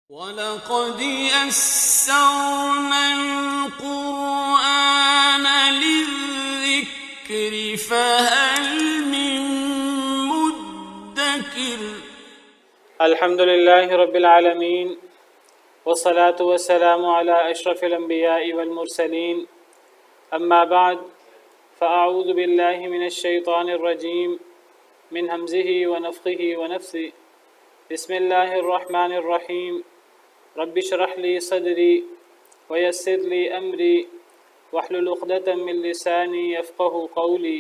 وَلَقَدْ يَسَّرْنَا الْقُرْآنَ لِلذِّكْرِ فَهَلْ مِن مُّدَّكِرٍ۔ الحمد لله رب العالمين، والصلاة والسلام على أشرف الأنبياء والمرسلين، أما بعد، فأعوذ بالله من الشيطان الرجيم من همزه ونفخه ونفثه. بسم الله الرحمن الرحيم. رب اشرح لي صدري ويسر لي أمري واحلل عقدة من لساني يفقه قولي.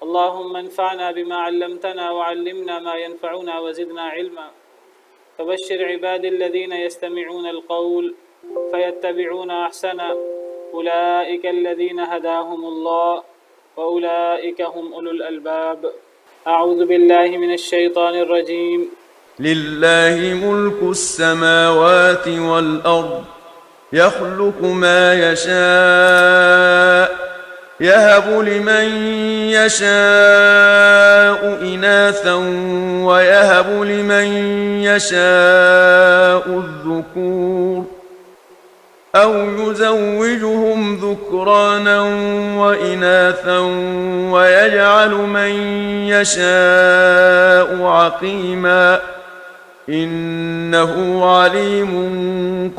اللهم انفعنا بما علمتنا وعلمنا ما ينفعنا وزدنا علما. فبشر عباد الذين يستمعون القول فيتبعون أحسنه. أولئك الذين هداهم الله وأولئك هم أولو الألباب. أعوذ بالله من الشيطان الرجيم. لله ملك السماوات والأرض يخلق ما يشاء يهب لمن يشاء إناثا ويهب لمن يشاء الذكور أو يزوجهم ذكرانا وإناثا ويجعل من يشاء عقيما إنه عليم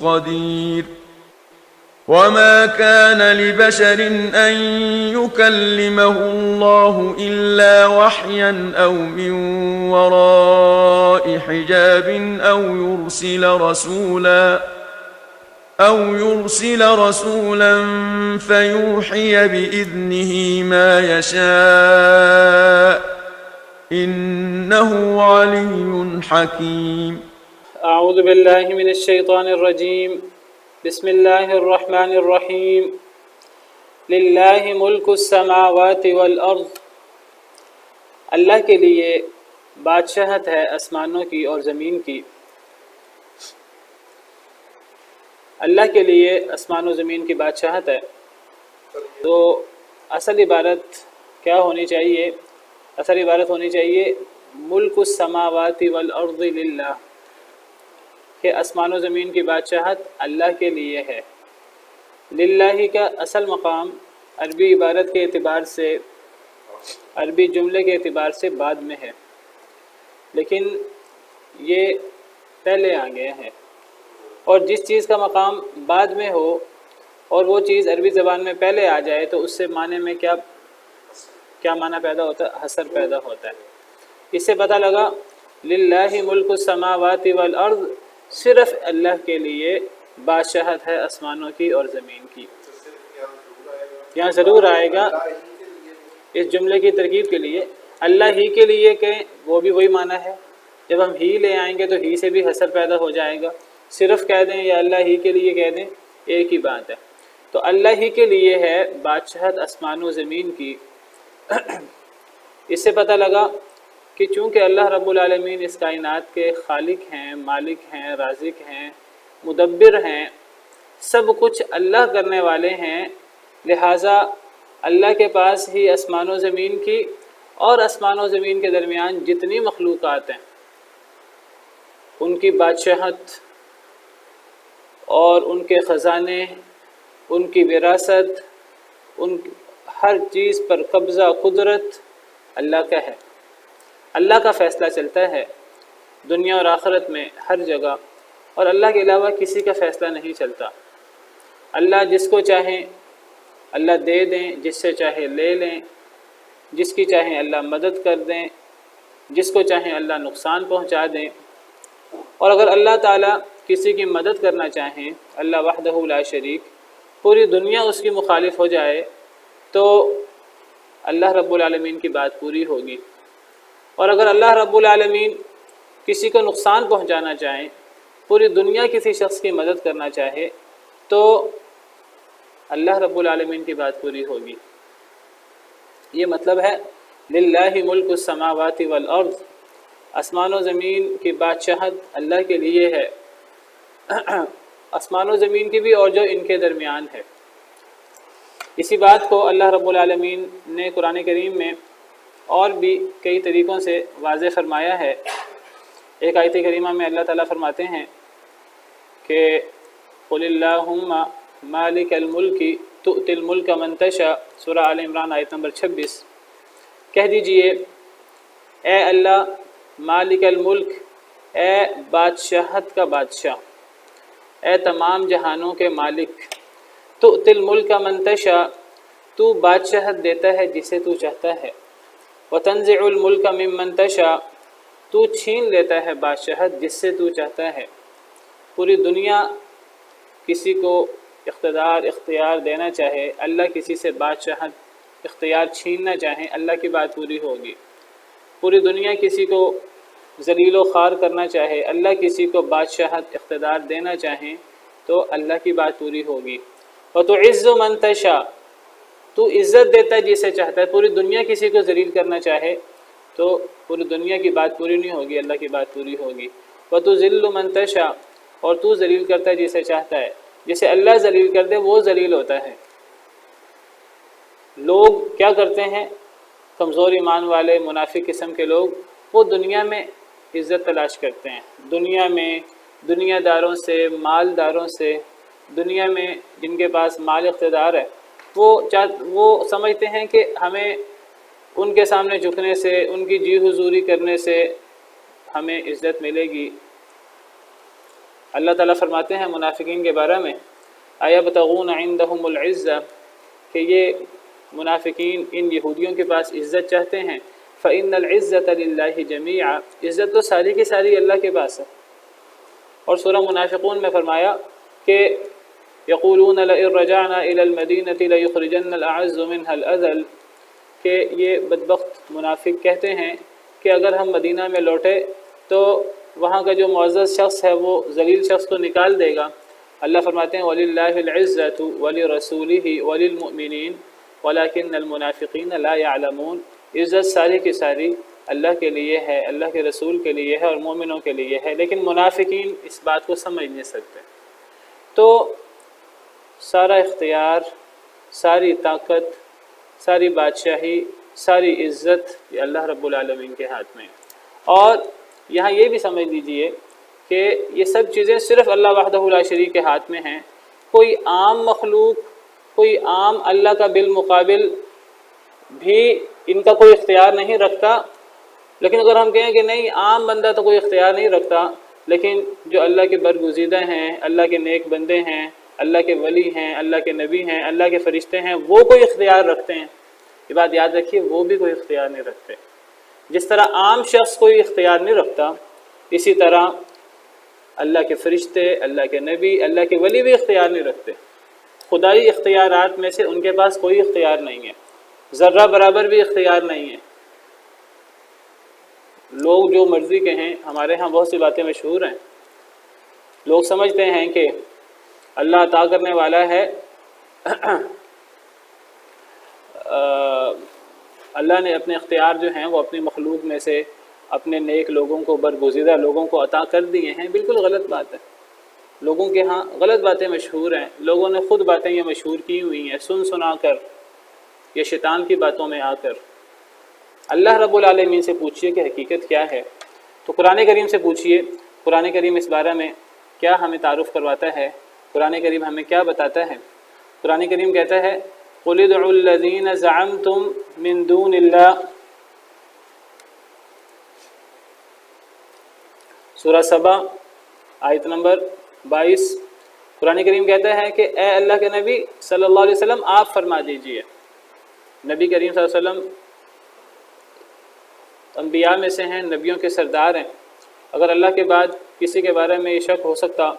قدير. وما كان لبشر أن يكلمه الله إلا وحيا أو من وراء حجاب أو يرسل رسولا فيوحي بإذنه ما يشاء إنه علي حكيم. أعوذ بالله من الشيطان الرجيم. بسم الله الرحمن الرحيم. للہ ملک السماوات والارض، اللہ کے لیے بادشاہت ہے آسمانوں کی اور زمین کی۔ اللہ کے لیے آسمان و زمین کی بادشاہت ہے، تو اصل عبارت کیا ہونی چاہیے؟ اصل عبارت ہونی چاہیے ملک السماوات والارض للہ، کہ آسمان و زمین کی بادشاہت اللہ کے لیے ہے۔ للہ کا اصل مقام عربی عبارت کے اعتبار سے، عربی جملے کے اعتبار سے بعد میں ہے، لیکن یہ پہلے آ گیا ہے، اور جس چیز کا مقام بعد میں ہو اور وہ چیز عربی زبان میں پہلے آ جائے تو اس سے معنی میں کیا معنی پیدا ہوتا ہے؟ حصر پیدا ہوتا ہے۔ اس سے پتہ لگا للہ ملک السماوات والارض، صرف اللہ کے لیے بادشاہت ہے آسمانوں کی اور زمین کی۔ یہاں ضرور آئے گا اس جملے کی ترکیب کے لیے اللہ ہی کے لیے کہیں، وہ بھی وہی معنی ہے۔ جب ہم ہی لے آئیں گے تو ہی سے بھی حصر پیدا ہو جائے گا، صرف کہہ دیں یا اللہ ہی کے لیے کہہ دیں ایک ہی بات ہے۔ تو اللہ ہی کے لیے ہے بادشاہت آسمان و زمین کی۔ اس سے پتہ لگا کہ چونکہ اللہ رب العالمین اس کائنات کے خالق ہیں، مالک ہیں، رازق ہیں، مدبر ہیں، سب کچھ اللہ کرنے والے ہیں، لہٰذا اللہ کے پاس ہی آسمان و زمین کی اور آسمان و زمین کے درمیان جتنی مخلوقات ہیں ان کی بادشاہت اور ان کے خزانے، ان کی وراثت، ہر چیز پر قبضہ، قدرت اللہ کا ہے۔ اللہ کا فیصلہ چلتا ہے دنیا اور آخرت میں ہر جگہ، اور اللہ کے علاوہ کسی کا فیصلہ نہیں چلتا۔ اللہ جس کو چاہیں اللہ دے دیں، جس سے چاہے لے لیں، جس کی چاہیں اللہ مدد کر دیں، جس کو چاہیں اللہ نقصان پہنچا دیں۔ اور اگر اللہ تعالیٰ کسی کی مدد کرنا چاہیں، اللہ وحدہ لا شریک، پوری دنیا اس کی مخالف ہو جائے تو اللہ رب العالمین کی بات پوری ہوگی۔ اور اگر اللہ رب العالمین کسی کو نقصان پہنچانا چاہیں، پوری دنیا کسی شخص کی مدد کرنا چاہے تو اللہ رب العالمین کی بات پوری ہوگی۔ یہ مطلب ہے للہ ملک السماوات والارض، آسمان و زمین کی بادشاہت اللہ کے لیے ہے، آسمان و زمین کی بھی اور جو ان کے درمیان ہے۔ اسی بات کو اللہ رب العالمین نے قرآن کریم میں اور بھی کئی طریقوں سے واضح فرمایا ہے۔ ایک آیت کریمہ میں اللہ تعالیٰ فرماتے ہیں کہ قل اللہم مالک الملک تؤتی الملک من تشاء، سورہ آل عمران آیت نمبر 26، کہہ دیجئے اے اللہ مالک الملک، اے بادشاہت کا بادشاہ، اے تمام جہانوں کے مالک، تؤتی الملک من تشاء، تو بادشاہت دیتا ہے جسے تو چاہتا ہے، وتنزع الملک ممن تشاء، تو چھین لیتا ہے بادشاہت جس سے تو چاہتا ہے۔ پوری دنیا کسی کو اقتدار اختیار دینا چاہے، اللہ کسی سے بادشاہت اختیار چھیننا چاہیں، اللہ کی بات پوری ہوگی۔ پوری دنیا کسی کو ذلیل و خوار کرنا چاہے، اللہ کسی کو بادشاہت اقتدار دینا چاہیں تو اللہ کی بات پوری ہوگی۔ وتعز من تشاء، تو عزت دیتا ہے جسے چاہتا ہے۔ پوری دنیا کسی کو ذلیل کرنا چاہے تو پوری دنیا کی بات پوری نہیں ہوگی، اللہ کی بات پوری ہوگی۔ وتذل من تشاء، اور تو ذلیل کرتا ہے جسے چاہتا ہے۔ جسے اللہ ذلیل کر دے وہ ذلیل ہوتا ہے۔ لوگ کیا کرتے ہیں، کمزور ایمان والے منافق قسم کے لوگ، وہ دنیا میں عزت تلاش کرتے ہیں، دنیا میں دنیا داروں سے، مالداروں سے، دنیا میں جن کے پاس مال اقتدار ہے، وہ سمجھتے ہیں کہ ہمیں ان کے سامنے جھکنے سے، ان کی جی حضوری کرنے سے ہمیں عزت ملے گی۔ اللہ تعالیٰ فرماتے ہیں منافقین کے بارے میں، ایبتغون عندہم العزہ، کہ یہ منافقین ان یہودیوں کے پاس عزت چاہتے ہیں، فإن العزة للہ جمیعا، عزت تو ساری کی ساری اللہ کے پاس ہے۔ اور سورہ منافقون میں فرمایا کہ یقولون لئن رجعنا إلى المدینة لیخرجن الأعز منها الأذل، کہ یہ بدبخت منافق کہتے ہیں کہ اگر ہم مدینہ میں لوٹے تو وہاں کا جو معزز شخص ہے وہ ذلیل شخص کو نکال دے گا۔ اللہ فرماتے ہیں وَلِلَّهِ الْعِزَّةُ وَلِرَسُولِهِ وَلِلْمُؤْمِنِينَ وَلَكِنَّ الْمُنَافِقِينَ لَا يَعْلَمُونَ، عزت ساری کی ساری اللہ کے لیے ہے، اللہ کے رسول کے لیے ہے اور مومنوں کے لیے ہے، لیکن منافقین اس بات کو سمجھ نہیں سکتے۔ تو سارا اختیار، ساری طاقت، ساری بادشاہی، ساری عزت یہ اللہ رب العالمین کے ہاتھ میں ہے۔ اور یہاں یہ بھی سمجھ لیجئے کہ یہ سب چیزیں صرف اللہ وحدہ لا شریک کے ہاتھ میں ہیں۔ کوئی عام مخلوق، کوئی عام اللہ کا بالمقابل بھی ان کا کوئی اختیار نہیں رکھتا۔ لیکن اگر ہم کہیں کہ نہیں عام بندہ تو کوئی اختیار نہیں رکھتا، لیکن جو اللہ کے برگزیدہ ہیں، اللہ کے نیک بندے ہیں، اللہ کے ولی ہیں، اللہ کے نبی ہیں، اللہ کے فرشتے ہیں، وہ کوئی اختیار رکھتے ہیں۔ یہ بات یاد رکھیے، وہ بھی کوئی اختیار نہیں رکھتے۔ جس طرح عام شخص کوئی اختیار نہیں رکھتا، اسی طرح اللہ کے فرشتے، اللہ کے نبی، اللہ کے ولی بھی اختیار نہیں رکھتے۔ خدائی اختیارات میں سے ان کے پاس کوئی اختیار نہیں ہے، ذرہ برابر بھی اختیار نہیں ہے۔ لوگ جو مرضی کہیں، ہمارے ہاں بہت سی باتیں مشہور ہیں۔ لوگ سمجھتے ہیں کہ اللہ عطا کرنے والا ہے، اللہ نے اپنے اختیار جو ہیں وہ اپنی مخلوق میں سے اپنے نیک لوگوں کو، برگزیدہ لوگوں کو عطا کر دیے ہیں۔ بالکل غلط بات ہے۔ لوگوں کے ہاں غلط باتیں مشہور ہیں، لوگوں نے خود باتیں یہ مشہور کی ہوئی ہیں، سنا کر یا شیطان کی باتوں میں آ کر۔ اللہ رب العالمین سے پوچھئے کہ حقیقت کیا ہے، تو قرآن کریم سے پوچھئے۔ قرآن کریم اس بارے میں کیا ہمیں تعارف کرواتا ہے، قرآن کریم ہمیں کیا بتاتا ہے؟ قرآن کریم کہتا ہے قُلِ ادْعُوا الَّذِينَ زَعَمْتُم مِّن دُونِ اللَّهِ، سورہ سبا آیت نمبر 22۔ قرآن کریم کہتا ہے کہ اے اللہ کے نبی صلی اللہ علیہ وسلم آپ فرما دیجئے۔ نبی کریم صلی اللہ علیہ وسلم انبیاء میں سے ہیں، نبیوں کے سردار ہیں۔ اگر اللہ کے بعد کسی کے بارے میں یہ شک ہو سکتا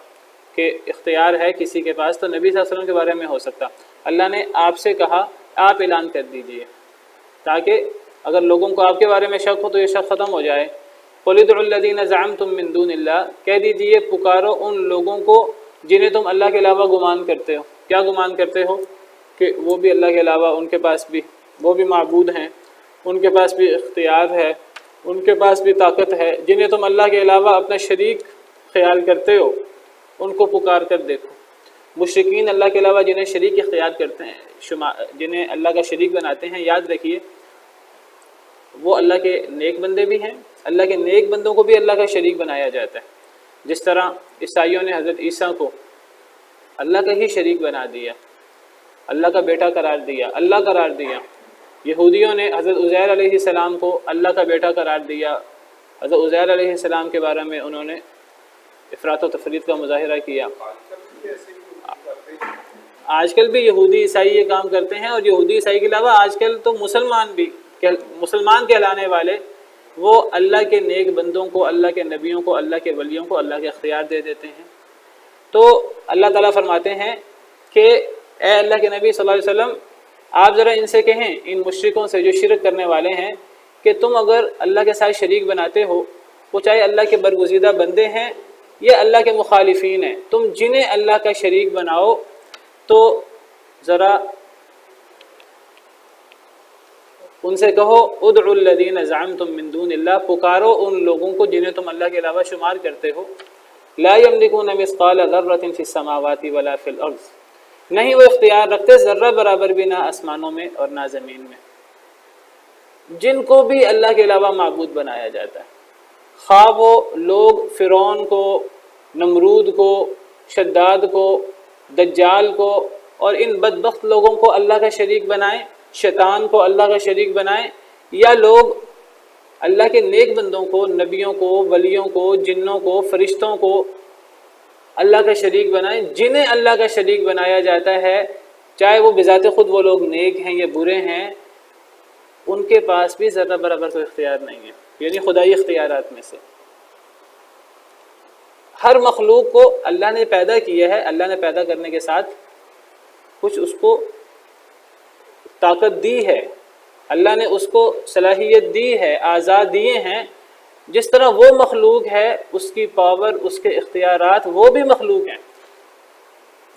کہ اختیار ہے کسی کے پاس، تو نبی صلی اللہ علیہ وسلم کے بارے میں ہو سکتا۔ اللہ نے آپ سے کہا آپ اعلان کر دیجئے، تاکہ اگر لوگوں کو آپ کے بارے میں شک ہو تو یہ شک ختم ہو جائے۔ قُلِ ادْعُوا الَّذِينَ زَعَمْتُم مِّن دُونِ اللَّهِ، کہہ دیجئے پکارو ان لوگوں کو جنہیں تم اللہ کے علاوہ گمان کرتے ہو۔ کیا گمان کرتے ہو؟ کہ وہ بھی اللہ کے علاوہ، ان کے پاس بھی وہ بھی معبود ہیں، ان کے پاس بھی اختیار ہے، ان کے پاس بھی طاقت ہے۔ جنہیں تم اللہ کے علاوہ اپنا شریک خیال کرتے ہو ان کو پکار کر دیکھو۔ مشرکین اللہ کے علاوہ جنہیں شریک اختیار کرتے ہیں، جنہیں اللہ کا شریک بناتے ہیں، یاد رکھیے وہ اللہ کے نیک بندے بھی ہیں، اللہ کے نیک بندوں کو بھی اللہ کا شریک بنایا جاتا ہے۔ جس طرح عیسائیوں نے حضرت عیسیٰ کو اللہ کا ہی شریک بنا دیا، اللہ کا بیٹا قرار دیا، اللہ قرار دیا۔ یہودیوں نے حضرت عزیر علیہ السلام کو اللہ کا بیٹا قرار دیا، حضرت عزیر علیہ السلام کے بارے میں انہوں نے افراط و تفریط کا مظاہرہ کیا۔ آج کل بھی یہودی عیسائی یہ کام کرتے ہیں، اور یہودی عیسائی کے علاوہ آج کل تو مسلمان کہلانے والے وہ اللہ کے نیک بندوں کو، اللہ کے نبیوں کو، اللہ کے ولیوں کو اللہ کے اختیار دے دیتے ہیں۔ تو اللہ تعالیٰ فرماتے ہیں کہ اے اللہ کے نبی صلی اللہ علیہ وسلم، آپ ذرا ان سے کہیں، ان مشرکوں سے جو شرک کرنے والے ہیں، کہ تم اگر اللہ کے ساتھ شریک بناتے ہو، وہ چاہے اللہ کے برگزیدہ بندے ہیں یا اللہ کے مخالفین ہیں، تم جنہیں اللہ کا شریک بناؤ تو ذرا ان سے کہو ادعوا الذین زعمتم من دون اللہ، پکارو ان لوگوں کو جنہیں تم اللہ کے علاوہ شمار کرتے ہو، لا یملکون مثقال ذرۃ فی السماوات ولا فی الارض، نہیں وہ اختیار رکھتے ذرہ برابر بھی نہ آسمانوں میں اور نہ زمین میں، جن کو بھی اللہ کے علاوہ معبود بنایا جاتا ہے، خواہ وہ لوگ فرعون کو، نمرود کو، شداد کو، دجال کو اور ان بدبخت لوگوں کو اللہ کا شریک بنائیں، شیطان کو اللہ کا شریک بنائیں، یا لوگ اللہ کے نیک بندوں کو، نبیوں کو، ولیوں کو، جنوں کو، فرشتوں کو اللہ کا شریک بنائیں، جنہیں اللہ کا شریک بنایا جاتا ہے، چاہے وہ بذات خود وہ لوگ نیک ہیں یا برے ہیں، ان کے پاس بھی ذرہ برابر کوئی اختیار نہیں ہے، یعنی خدائی اختیارات میں سے ہر مخلوق کو اللہ نے پیدا کیا ہے، اللہ نے پیدا کرنے کے ساتھ کچھ اس کو طاقت دی ہے، اللہ نے اس کو صلاحیت دی ہے، اعضاء دیے ہیں، جس طرح وہ مخلوق ہے اس کی پاور، اس کے اختیارات وہ بھی مخلوق ہیں۔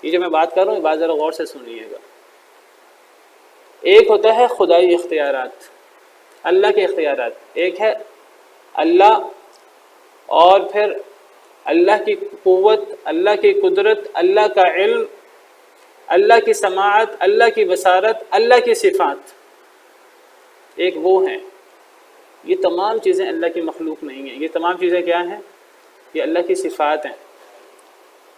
یہ جو میں بات کر رہا ہوں یہ بات ذرا غور سے سنیے گا۔ ایک ہوتا ہے خدائی اختیارات، اللہ کے اختیارات، ایک ہے اللہ، اور پھر اللہ کی قوت، اللہ کی قدرت، اللہ کا علم، اللہ کی سماعت، اللہ کی بصارت، اللہ کی صفات، ایک وہ ہیں۔ یہ تمام چیزیں اللہ کی مخلوق نہیں ہیں، یہ تمام چیزیں کیا ہیں؟ یہ اللہ کی صفات ہیں،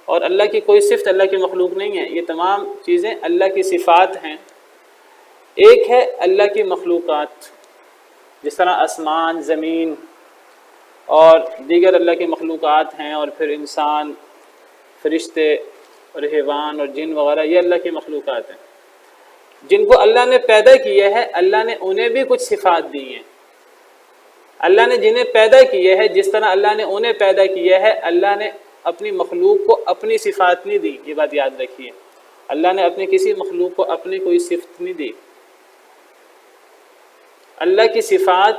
اور اللہ کی کوئی صفت اللہ کی مخلوق نہیں ہے، یہ تمام چیزیں اللہ کی صفات ہیں۔ ایک ہے اللہ کی مخلوقات، جس طرح آسمان، زمین اور دیگر اللہ کی مخلوقات ہیں، اور پھر انسان، فرشتے اور حیوان اور جن وغیرہ، یہ اللہ کی مخلوقات ہیں جن کو اللہ نے پیدا کیا ہے۔ اللہ نے انہیں بھی کچھ صفات دی ہیں، اللہ نے جنہیں پیدا کیا ہے، جس طرح اللہ نے انہیں پیدا کیا ہے، اللہ نے اپنی مخلوق کو اپنی صفات نہیں دی، یہ بات یاد رکھیے، اللہ نے اپنی کسی مخلوق کو اپنی کوئی صفت نہیں دی۔ اللہ کی صفات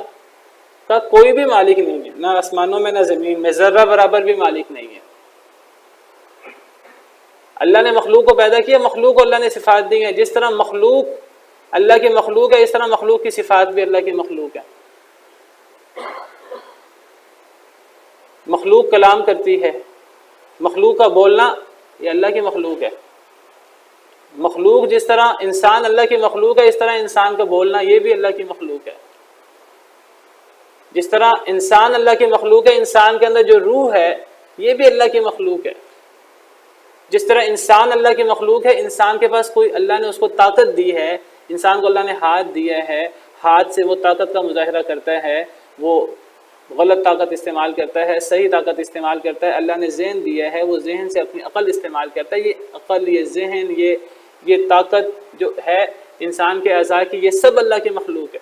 کا کوئی بھی مالک نہیں ہے، نہ آسمانوں میں نہ زمین میں، ذرہ برابر بھی مالک نہیں ہے۔ اللہ نے مخلوق کو پیدا کیا، مخلوق کو اللہ نے صفات دی ہیں، جس طرح مخلوق اللہ کی مخلوق ہے، اس طرح مخلوق کی صفات بھی اللہ کی مخلوق ہے۔ مخلوق کلام کرتی ہے، مخلوق کا بولنا یہ اللہ کی مخلوق ہے۔ مخلوق جس طرح انسان اللہ کی مخلوق ہے، اس طرح انسان کا بولنا یہ بھی اللہ کی مخلوق ہے۔ جس طرح انسان اللہ کی مخلوق ہے، انسان کے اندر جو روح ہے یہ بھی اللہ کی مخلوق ہے۔ جس طرح انسان اللہ کی مخلوق ہے، انسان کے پاس کوئی اللہ نے اس کو طاقت دی ہے، انسان کو اللہ نے ہاتھ دیا ہے، ہاتھ سے وہ طاقت کا مظاہرہ کرتا ہے، وہ غلط طاقت استعمال کرتا ہے، صحیح طاقت استعمال کرتا ہے۔ اللہ نے ذہن دیا ہے، وہ ذہن سے اپنی عقل استعمال کرتا ہے۔ یہ عقل، یہ ذہن، یہ طاقت جو ہے انسان کے اعضاء کی، یہ سب اللہ کی مخلوق ہے۔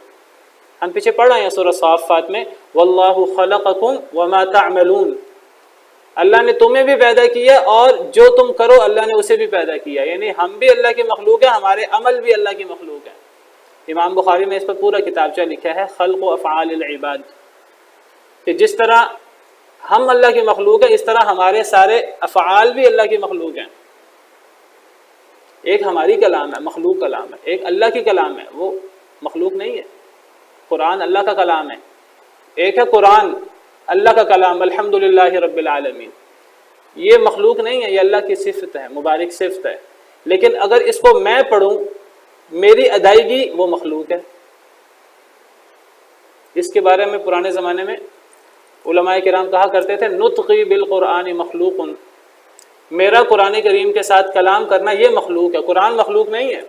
ہم پیچھے پڑھ رہے ہیں سورہ صافات میں واللہ خلقکم وما تعملون، اللہ نے تمہیں بھی پیدا کیا اور جو تم کرو اللہ نے اسے بھی پیدا کیا، یعنی ہم بھی اللہ کی مخلوق ہیں، ہمارے عمل بھی اللہ کی مخلوق ہیں۔ امام بخاری نے اس پر پورا کتابچہ لکھا ہے خلق و افعال العباد، کہ جس طرح ہم اللہ کی مخلوق ہیں اس طرح ہمارے سارے افعال بھی اللہ کی مخلوق ہیں۔ ایک ہماری کلام ہے، مخلوق کلام ہے، ایک اللہ کی کلام ہے، وہ مخلوق نہیں ہے۔ قرآن اللہ کا کلام ہے، ایک ہے قرآن اللہ کا کلام الحمدللہ رب العالمین، یہ مخلوق نہیں ہے، یہ اللہ کی صفت ہے، مبارک صفت ہے۔ لیکن اگر اس کو میں پڑھوں، میری ادائیگی، وہ مخلوق ہے۔ اس کے بارے میں پرانے زمانے میں علماء کرام کہا کرتے تھے نطقی بالقرآن مخلوق، میرا قرآن کریم کے ساتھ کلام کرنا یہ مخلوق ہے، قرآن مخلوق نہیں ہے۔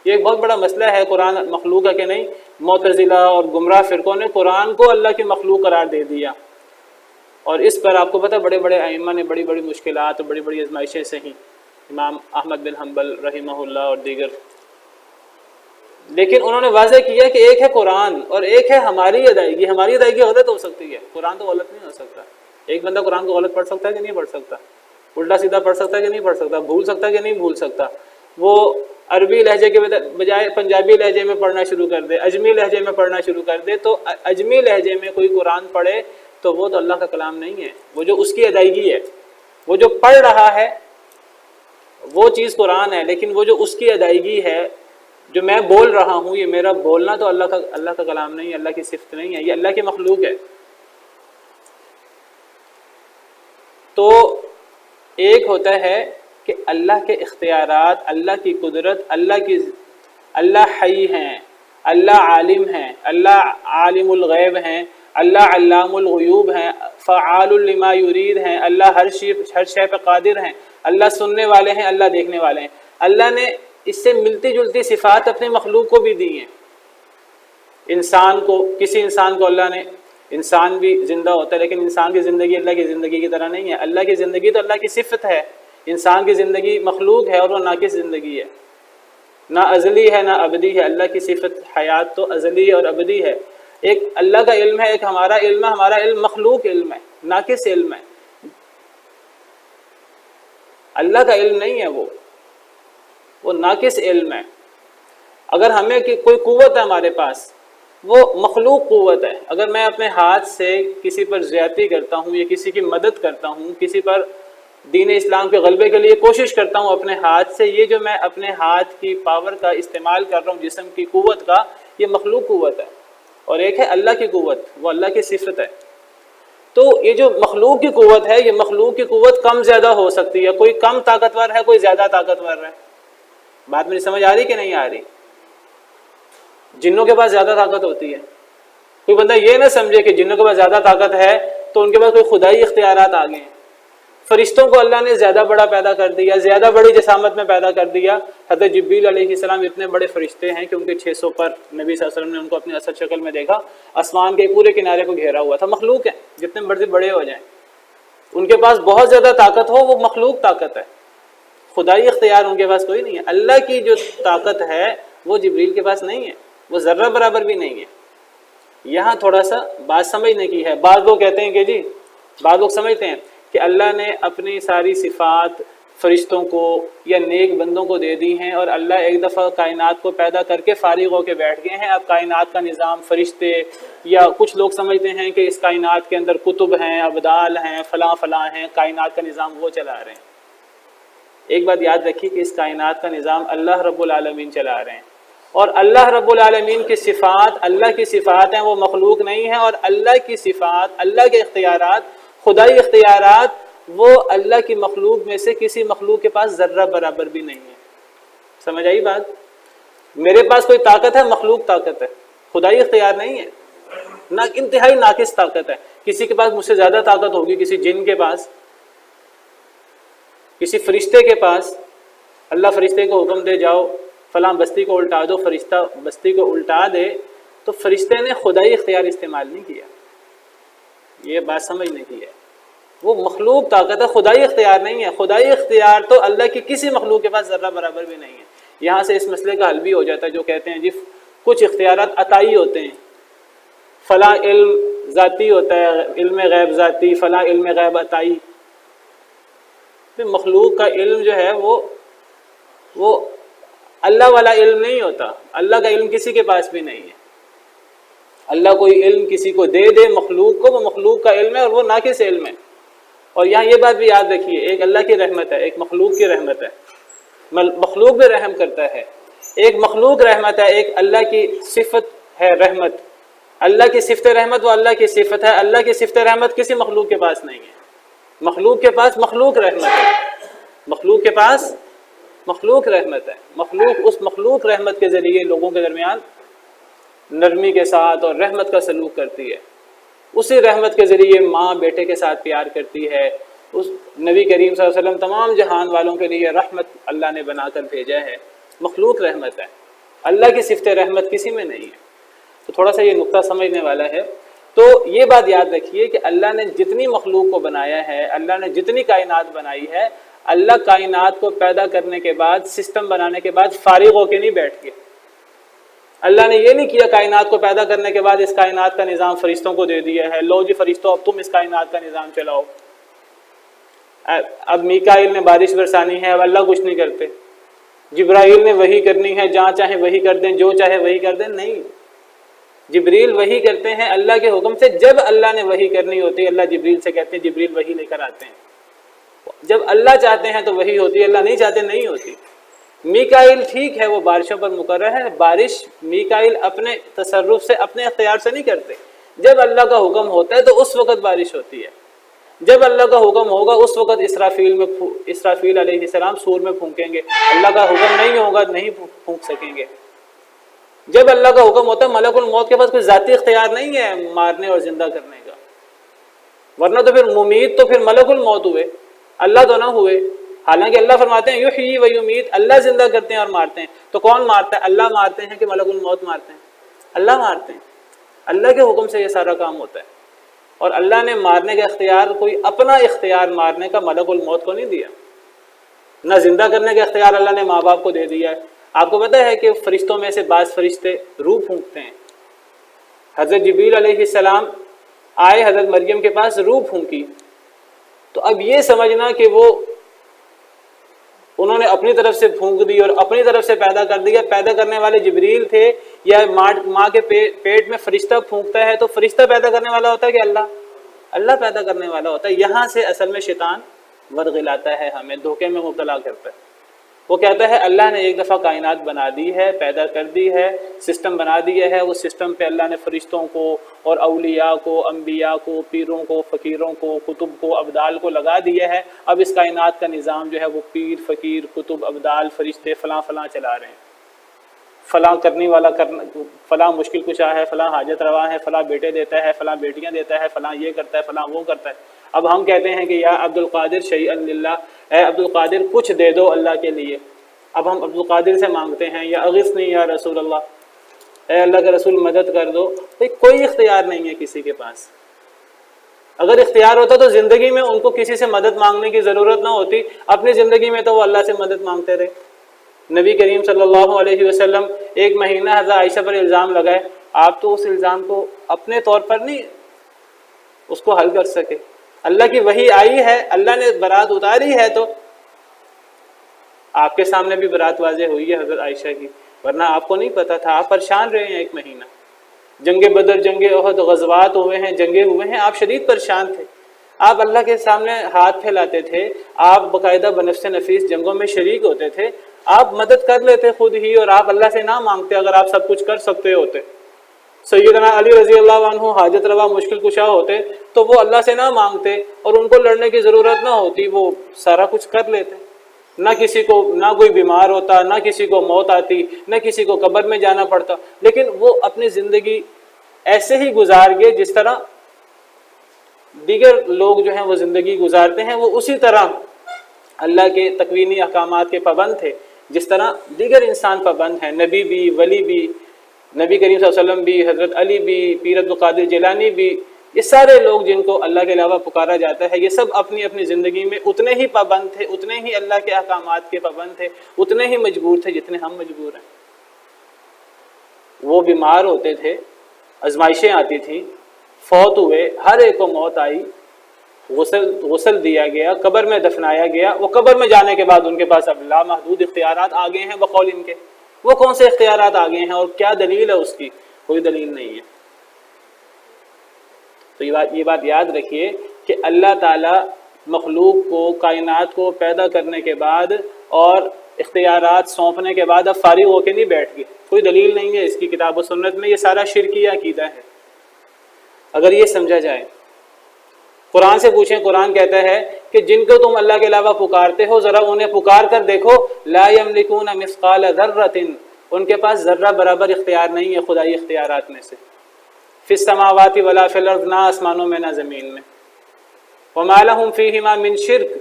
یہ ایک بہت بڑا مسئلہ ہے، قرآن مخلوق ہے کہ نہیں۔ معتزلہ اور گمراہ فرقوں نے قرآن کو اللہ کی مخلوق قرار دے دیا، اور اس پر آپ کو پتہ بڑے بڑے ائمہ نے بڑی بڑی مشکلات اور بڑی بڑی آزمائشیں سہیں، امام احمد بن حنبل رحمہ اللہ اور دیگر، لیکن انہوں نے واضح کیا کہ ایک ہے قرآن اور ایک ہے ہماری ادائیگی۔ ہماری ادائیگی غلط ہو سکتی ہے، قرآن تو غلط نہیں ہو سکتا۔ ایک بندہ قرآن کو غلط پڑھ سکتا ہے کہ نہیں پڑھ سکتا، الٹا سیدھا پڑھ سکتا ہے کہ نہیں پڑھ سکتا، بھول سکتا ہے کہ نہیں بھول سکتا۔ وہ عربی لہجے کے بجائے پنجابی لہجے میں پڑھنا شروع کر دے، اجمی لہجے میں پڑھنا شروع کر دے، تو اجمی لہجے میں کوئی قرآن پڑھے تو وہ تو اللہ کا کلام نہیں ہے، وہ جو اس کی ادائیگی ہے، وہ جو پڑھ رہا ہے وہ چیز قرآن ہے، لیکن وہ جو اس کی ادائیگی ہے، جو میں بول رہا ہوں، یہ میرا بولنا تو اللہ کا کلام نہیں ہے، اللہ کی صفت نہیں ہے، یہ اللہ کی مخلوق ہے۔ تو ایک ہوتا ہے کہ اللہ کے اختیارات، اللہ کی قدرت، اللہ حی ہیں، اللہ عالم ہیں، اللہ عالم الغیب ہیں، اللہ علام الغیوب ہیں، فعال لما یرید ہیں، اللہ ہر شے پہ قادر ہیں، اللہ سننے والے ہیں، اللہ دیکھنے والے ہیں۔ اللہ نے اس سے ملتی جلتی صفات اپنی مخلوق کو بھی دی ہیں۔ انسان کو، کسی انسان کو اللہ نے، انسان بھی زندہ ہوتا ہے لیکن انسان کی زندگی اللہ کی زندگی کی طرح نہیں ہے۔ اللہ کی زندگی تو اللہ کی صفت ہے، انسان کی زندگی مخلوق ہے اور وہ ناقص زندگی ہے، نہ ازلی ہے نہ ابدی ہے۔ اللہ کی صفت حیات تو ازلی اور ابدی ہے۔ ایک اللہ کا علم ہے، ایک ہمارا علم ہے۔ ہمارا علم مخلوق علم ہے، ناقص علم ہے، اللہ کا علم نہیں ہے، وہ ناقص علم ہے۔ اگر ہمیں کوئی قوت ہے ہمارے پاس، وہ مخلوق قوت ہے۔ اگر میں اپنے ہاتھ سے کسی پر زیادتی کرتا ہوں یا کسی کی مدد کرتا ہوں، کسی پر دین اسلام کے غلبے کے لیے کوشش کرتا ہوں اپنے ہاتھ سے، یہ جو میں اپنے ہاتھ کی پاور کا استعمال کر رہا ہوں، جسم کی قوت کا، یہ مخلوق قوت ہے۔ اور ایک ہے اللہ کی قوت، وہ اللہ کی صفت ہے۔ تو یہ جو مخلوق کی قوت ہے، یہ مخلوق کی قوت کم زیادہ ہو سکتی ہے، کوئی کم طاقتور ہے، کوئی زیادہ طاقتور ہے۔ بات میری سمجھ آ رہی کہ نہیں آ رہی؟ جنوں کے پاس زیادہ طاقت ہوتی ہے۔ کوئی بندہ یہ نہ سمجھے کہ جنوں کے پاس زیادہ طاقت ہے تو ان کے پاس کوئی خدائی اختیارات آ گئے ہیں۔ فرشتوں کو اللہ نے زیادہ بڑا پیدا کر دیا، زیادہ بڑی جسامت میں پیدا کر دیا۔ حضرت جبریل علیہ السلام اتنے بڑے فرشتے ہیں کہ ان کے 600 پر نبی صلی اللہ علیہ وسلم نے ان کو اپنی اصل شکل میں دیکھا، آسمان کے پورے کنارے کو گھیرا ہوا تھا۔ مخلوق ہیں، جتنے مرضی بڑے ہو جائیں، ان کے پاس بہت زیادہ طاقت ہو، وہ مخلوق طاقت ہے، خدائی اختیار ان کے پاس کوئی نہیں ہے۔ اللہ کی جو طاقت ہے وہ جبریل کے پاس نہیں ہے، وہ ذرہ برابر بھی نہیں ہے۔ یہاں تھوڑا سا بات سمجھنے کی ہے۔ بعض لوگ کہتے ہیں کہ جی، بعض لوگ سمجھتے ہیں کہ اللہ نے اپنی ساری صفات فرشتوں کو یا نیک بندوں کو دے دی ہیں، اور اللہ ایک دفعہ کائنات کو پیدا کر کے فارغ ہو کے بیٹھ گئے ہیں۔ اب کائنات کا نظام فرشتے، یا کچھ لوگ سمجھتے ہیں کہ اس کائنات کے اندر کتب ہیں، ابدال ہیں، فلاں فلاں ہیں، کائنات کا نظام وہ چلا رہے ہیں۔ ایک بات یاد رکھیے کہ اس کائنات کا نظام اللہ رب العالمین چلا رہے ہیں، اور اللہ رب العالمین کی صفات اللہ کی صفات ہیں، وہ مخلوق نہیں ہیں۔ اور اللہ کی صفات، اللہ کے اختیارات، خدائی اختیارات، وہ اللہ کی مخلوق میں سے کسی مخلوق کے پاس ذرہ برابر بھی نہیں ہے۔ سمجھ آئی بات؟ میرے پاس کوئی طاقت ہے، مخلوق طاقت ہے، خدائی اختیار نہیں ہے، نہ انتہائی ناقص طاقت ہے۔ کسی کے پاس مجھ سے زیادہ طاقت ہوگی، کسی جن کے پاس، کسی فرشتے کے پاس۔ اللہ فرشتے کو حکم دے جاؤ فلاں بستی کو الٹا دو، فرشتہ بستی کو الٹا دے، تو فرشتے نے خدائی اختیار استعمال نہیں کیا۔ یہ بات سمجھنے کی ہے، وہ مخلوق طاقت ہے، خدائی اختیار نہیں ہے۔ خدائی اختیار تو اللہ کی کسی مخلوق کے پاس ذرہ برابر بھی نہیں ہے۔ یہاں سے اس مسئلے کا حل بھی ہو جاتا ہے، جو کہتے ہیں جی کچھ اختیارات عطائی ہوتے ہیں، فلاں علم ذاتی ہوتا ہے، علم غیب ذاتی، فلاں علم غیب عطائی۔ مخلوق کا علم جو ہے وہ اللہ والا علم نہیں ہوتا، اللہ کا علم کسی کے پاس بھی نہیں ہے۔ اللہ کوئی علم کسی کو دے مخلوق کو، وہ مخلوق کا علم ہے اور وہ ناقص علم ہے۔ اور یہاں یہ بات بھی یاد رکھیے، ایک اللہ کی رحمت ہے، ایک مخلوق کی رحمت ہے۔ مخلوق بھی رحم کرتا ہے، ایک مخلوق رحمت ہے، ایک اللہ کی صفت ہے رحمت۔ اللہ کی صفت رحمت وہ اللہ کی صفت ہے، اللہ کی صفت رحمت کسی مخلوق کے پاس نہیں ہے۔ مخلوق کے پاس مخلوق رحمت ہے، مخلوق کے پاس مخلوق رحمت ہے۔ مخلوق اس مخلوق رحمت کے ذریعے لوگوں کے درمیان نرمی کے ساتھ اور رحمت کا سلوک کرتی ہے۔ اسی رحمت کے ذریعے ماں بیٹے کے ساتھ پیار کرتی ہے. اس نبی کریم صلی اللہ علیہ وسلم تمام جہان والوں کے لیے رحمت اللہ نے بنا کر بھیجا ہے. مخلوق رحمت ہے، اللہ کی صفت رحمت کسی میں نہیں ہے. تو تھوڑا سا یہ نقطہ سمجھنے والا ہے. تو یہ بات یاد رکھیے کہ اللہ نے جتنی مخلوق کو بنایا ہے، اللہ نے جتنی کائنات بنائی ہے، اللہ کائنات کو پیدا کرنے کے بعد، سسٹم بنانے کے بعد فارغ ہو کے نہیں بیٹھ گئے. اللہ نے یہ نہیں کیا کائنات کو پیدا کرنے کے بعد اس کائنات کا نظام فرشتوں کو دے دیا ہے، لو جی فرشتوں اب تم اس کائنات کا نظام چلاؤ. اب میکائیل نے بارش برسانی ہے، اب اللہ کچھ نہیں کرتے. جبرائیل نے وحی کرنی ہے، جہاں چاہے وحی کر دیں، جو چاہے وحی کر دیں. نہیں، جبریل وحی کرتے ہیں اللہ کے حکم سے. جب اللہ نے وحی کرنی ہوتی ہے اللہ جبریل سے کہتے ہیں جبریل وحی لے کر آتے ہیں. جب اللہ چاہتے ہیں تو وحی ہوتی ہے، اللہ نہیں چاہتے نہیں ہوتی. میکائیل ٹھیک ہے وہ بارشوں پر مقرر ہے، بارش میکائیل اپنے تصرف سے اپنے اختیار سے نہیں کرتے. جب اللہ کا حکم ہوتا ہے تو اس وقت بارش ہوتی ہے. جب اللہ کا حکم ہوگا اس وقت اسرافیل علیہ السلام سور میں پھونکیں گے. اللہ کا حکم نہیں ہوگا نہیں پھونک سکیں گے. جب اللہ کا حکم ہوتا ہے ملک الموت کے پاس کوئی ذاتی اختیار نہیں ہے مارنے اور زندہ کرنے کا، ورنہ تو پھر ممید تو پھر ملک الموت ہوئے، اللہ تو نہ ہوئے. حالانکہ اللہ فرماتے ہیں یحیی و یمیت، اللہ زندہ کرتے ہیں اور مارتے ہیں. تو کون مارتا ہے؟ اللہ مارتے ہیں کہ ملک الموت مارتے ہیں؟ اللہ مارتے ہیں. اللہ کے حکم سے یہ سارا کام ہوتا ہے. اور اللہ نے مارنے کا اختیار کوئی اپنا اختیار مارنے کا ملک الموت کو نہیں دیا، نہ زندہ کرنے کا اختیار اللہ نے ماں باپ کو دے دیا ہے. آپ کو پتہ ہے کہ فرشتوں میں سے بعض فرشتے روح پھونکتے ہیں. حضرت جبریل علیہ السلام آئے حضرت مریم کے پاس، روح پھونکی. تو اب یہ سمجھنا کہ وہ انہوں نے اپنی طرف سے پھونک دی اور اپنی طرف سے پیدا کر دیا. پیدا کرنے والے جبریل تھے یا ماں کے پیٹ میں فرشتہ پھونکتا ہے تو فرشتہ پیدا کرنے والا ہوتا ہے کہ اللہ پیدا کرنے والا ہوتا ہے. یہاں سے اصل میں شیطان ورغلاتا ہے، ہمیں دھوکے میں مبتلا کرتا ہے. وہ کہتا ہے اللہ نے ایک دفعہ کائنات بنا دی ہے، پیدا کر دی ہے، سسٹم بنا دیا ہے. اس سسٹم پہ اللہ نے فرشتوں کو اور اولیاء کو، انبیاء کو، پیروں کو، فقیروں کو، کتب کو، ابدال کو لگا دیا ہے. اب اس کائنات کا نظام جو ہے وہ پیر، فقیر، کتب، ابدال، فرشتے فلاں فلاں چلا رہے ہیں. فلاں کرنے والا فلاں مشکل کشا ہے، فلاں حاجت روا ہے، فلاں بیٹے دیتا ہے، فلاں بیٹیاں دیتا ہے، فلاں یہ کرتا ہے، فلاں وہ کرتا ہے. اب ہم کہتے ہیں کہ یا عبد القادر شیئا للہ، اے عبد القادر کچھ دے دو اللہ کے لیے. اب ہم عبد القادر سے مانگتے ہیں یا اغثنی یا رسول اللہ، اے اللہ کے رسول مدد کر دو. کوئی اختیار نہیں ہے کسی کے پاس. اگر اختیار ہوتا تو زندگی میں ان کو کسی سے مدد مانگنے کی ضرورت نہ ہوتی. اپنی زندگی میں تو وہ اللہ سے مدد مانگتے رہے. نبی کریم صلی اللہ علیہ وسلم ایک مہینہ حضرت عائشہ پر الزام لگائے. آپ تو اس الزام کو اپنے طور پر نہیں اس کو حل کر سکے. اللہ کی وحی آئی ہے، اللہ نے برات اتاری ہے تو آپ کے سامنے بھی برات واضح ہوئی ہے حضرت عائشہ کی، ورنہ آپ کو نہیں پتا تھا. آپ پریشان رہے ہیں ایک مہینہ. جنگ بدر، جنگ احد، غزوات ہوئے ہیں، جنگیں ہوئے ہیں، آپ شدید پریشان تھے. آپ اللہ کے سامنے ہاتھ پھیلاتے تھے، آپ باقاعدہ بنفس نفیس جنگوں میں شریک ہوتے تھے. آپ مدد کر لیتے خود ہی اور آپ اللہ سے نہ مانگتے. اگر آپ سب کچھ کر سکتے ہوتے، سیدنا علی رضی اللہ عنہ حاجت روا مشکل کشا ہوتے تو وہ اللہ سے نہ مانگتے اور ان کو لڑنے کی ضرورت نہ ہوتی، وہ سارا کچھ کر لیتے. نہ کسی کو، نہ کوئی بیمار ہوتا، نہ کسی کو موت آتی، نہ کسی کو قبر میں جانا پڑتا. لیکن وہ اپنی زندگی ایسے ہی گزار گئے جس طرح دیگر لوگ جو ہیں وہ زندگی گزارتے ہیں. وہ اسی طرح اللہ کے تکوینی احکامات کے پابند تھے جس طرح دیگر انسان پابند ہیں. نبی بھی، ولی بھی، نبی کریم صلی اللہ علیہ وسلم بھی، حضرت علی بھی، پیر عبد القادر جیلانی بھی، یہ سارے لوگ جن کو اللہ کے علاوہ پکارا جاتا ہے، یہ سب اپنی اپنی زندگی میں اتنے ہی پابند تھے، اتنے ہی اللہ کے احکامات کے پابند تھے، اتنے ہی مجبور تھے جتنے ہم مجبور ہیں. وہ بیمار ہوتے تھے، آزمائشیں آتی تھیں، فوت ہوئے، ہر ایک کو موت آئی، غسل دیا گیا، قبر میں دفنایا گیا. وہ قبر میں جانے کے بعد ان کے پاس اب لامحدود اختیارات آ گئے ہیں بقول ان کے. وہ کون سے اختیارات آ گئے ہیں اور کیا دلیل ہے اس کی؟ کوئی دلیل نہیں ہے. تو یہ بات یاد رکھیے کہ اللہ تعالیٰ مخلوق کو، کائنات کو پیدا کرنے کے بعد اور اختیارات سونپنے کے بعد اب فارغ ہو کے نہیں بیٹھ گئے. کوئی دلیل نہیں ہے اس کی کتاب و سنت میں. یہ سارا شرکی عقیدہ ہے اگر یہ سمجھا جائے. قرآن سے پوچھیں، قرآن کہتا ہے کہ جن کو تم اللہ کے علاوہ پکارتے ہو ذرا انہیں پکار کر دیکھو. لا یملکون مثقال ذرۃ، ان کے پاس ذرہ برابر اختیار نہیں ہے خدائی اختیارات میں سے. فی السماوات ولا فی الارض، نہ آسمانوں میں نہ زمین میں، وما لہم فیہما من شرک،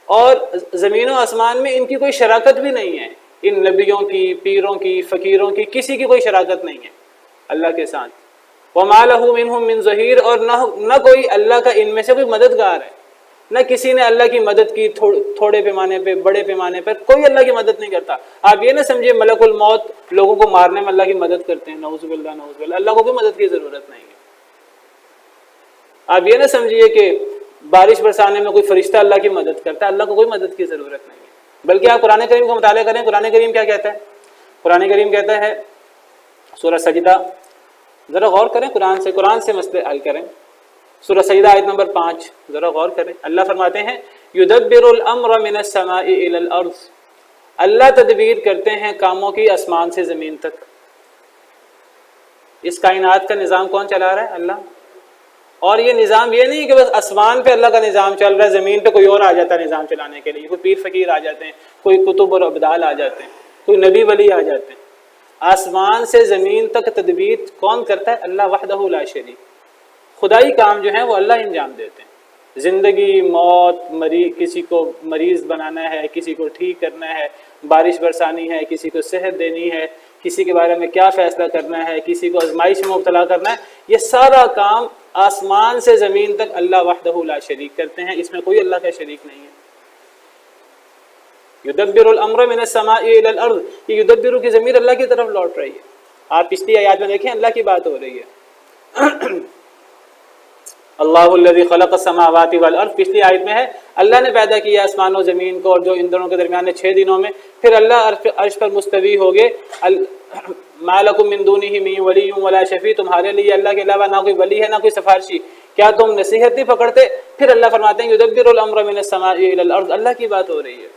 اور زمین و آسمان میں ان کی کوئی شراکت بھی نہیں ہے، ان نبیوں کی، پیروں کی، فقیروں کی، کسی کی کوئی شراکت نہیں ہے اللہ کے ساتھ، وما لہ منہم من ظہیر، اور نہ کوئی اللہ کا ان میں سے کوئی مددگار ہے، نہ کسی نے اللہ کی مدد کی، تھوڑے پیمانے پہ بڑے پیمانے پر کوئی اللہ کی مدد نہیں کرتا۔ آپ یہ نہ سمجھے ملک الموت لوگوں کو مارنے میں اللہ کی مدد کرتے ہیں، نعوذ باللہ نعوذ باللہ، اللہ کو کوئی مدد کی ضرورت نہیں ہے۔ آپ یہ نہ سمجھیے کہ بارش برسانے میں کوئی فرشتہ اللہ کی مدد کرتا ہے، اللہ کو کوئی مدد کی ضرورت نہیں ہے۔ بلکہ آپ قرآن کریم کا مطالعہ کریں، قرآن کریم کیا کہتا ہے؟ قرآن کریم کہتا ہے سورہ سجدہ، ذرا غور کریں، قرآن سے مسئلے حل کریں، سورہ سجدہ آیت نمبر 5 ذرا غور کریں۔ اللہ فرماتے ہیں یدبر الامر من السماء الى الارض، اللہ تدبیر کرتے ہیں کاموں کی آسمان سے زمین تک۔ اس کائنات کا نظام کون چلا رہا ہے؟ اللہ۔ اور یہ نظام یہ نہیں کہ بس آسمان پہ اللہ کا نظام چل رہا ہے، زمین پہ کوئی اور آ جاتا ہے نظام چلانے کے لیے، کوئی پیر فقیر آ جاتے ہیں، کوئی کتب اور ابدال آ جاتے ہیں، کوئی نبی ولی آ جاتے ہیں۔ آسمان سے زمین تک تدبیر کون کرتا ہے؟ اللہ وحدہ لا شریک۔ خدائی کام جو ہیں وہ اللہ انجام دیتے ہیں، زندگی، موت، کسی کو مریض بنانا ہے، کسی کو ٹھیک کرنا ہے، بارش برسانی ہے، کسی کو صحت دینی ہے، کسی کے بارے میں کیا فیصلہ کرنا ہے، کسی کو آزمائش میں مبتلا کرنا ہے، یہ سارا کام آسمان سے زمین تک اللہ وحدہ لا شریک کرتے ہیں، اس میں کوئی اللہ کا شریک نہیں ہے۔ یدبر الامر من السماء الى الارض، یہ یدبر کی ضمیر اللہ کی طرف لوٹ رہی ہے۔ آپ پچھلی آیات میں دیکھیں اللہ کی بات ہو رہی ہے، اللہ الذی خلق السماوات والارض، پچھلی آیت میں ہے اللہ نے پیدا کیا آسمان و زمین کو اور جو ان دونوں کے درمیان 6 دنوں میں، پھر اللہ عرش پر مستوی ہو گئے۔ ما لکم من دونہ من ولی ولا شفیع، تمہارے لیے اللہ کے علاوہ نہ کوئی ولی ہے نہ کوئی سفارشی، کیا تم نصیحت نہیں پکڑتے؟ پھر اللہ فرماتے ہیں یدبر الامر من السماء الى الارض، اللہ کی بات ہو رہی ہے،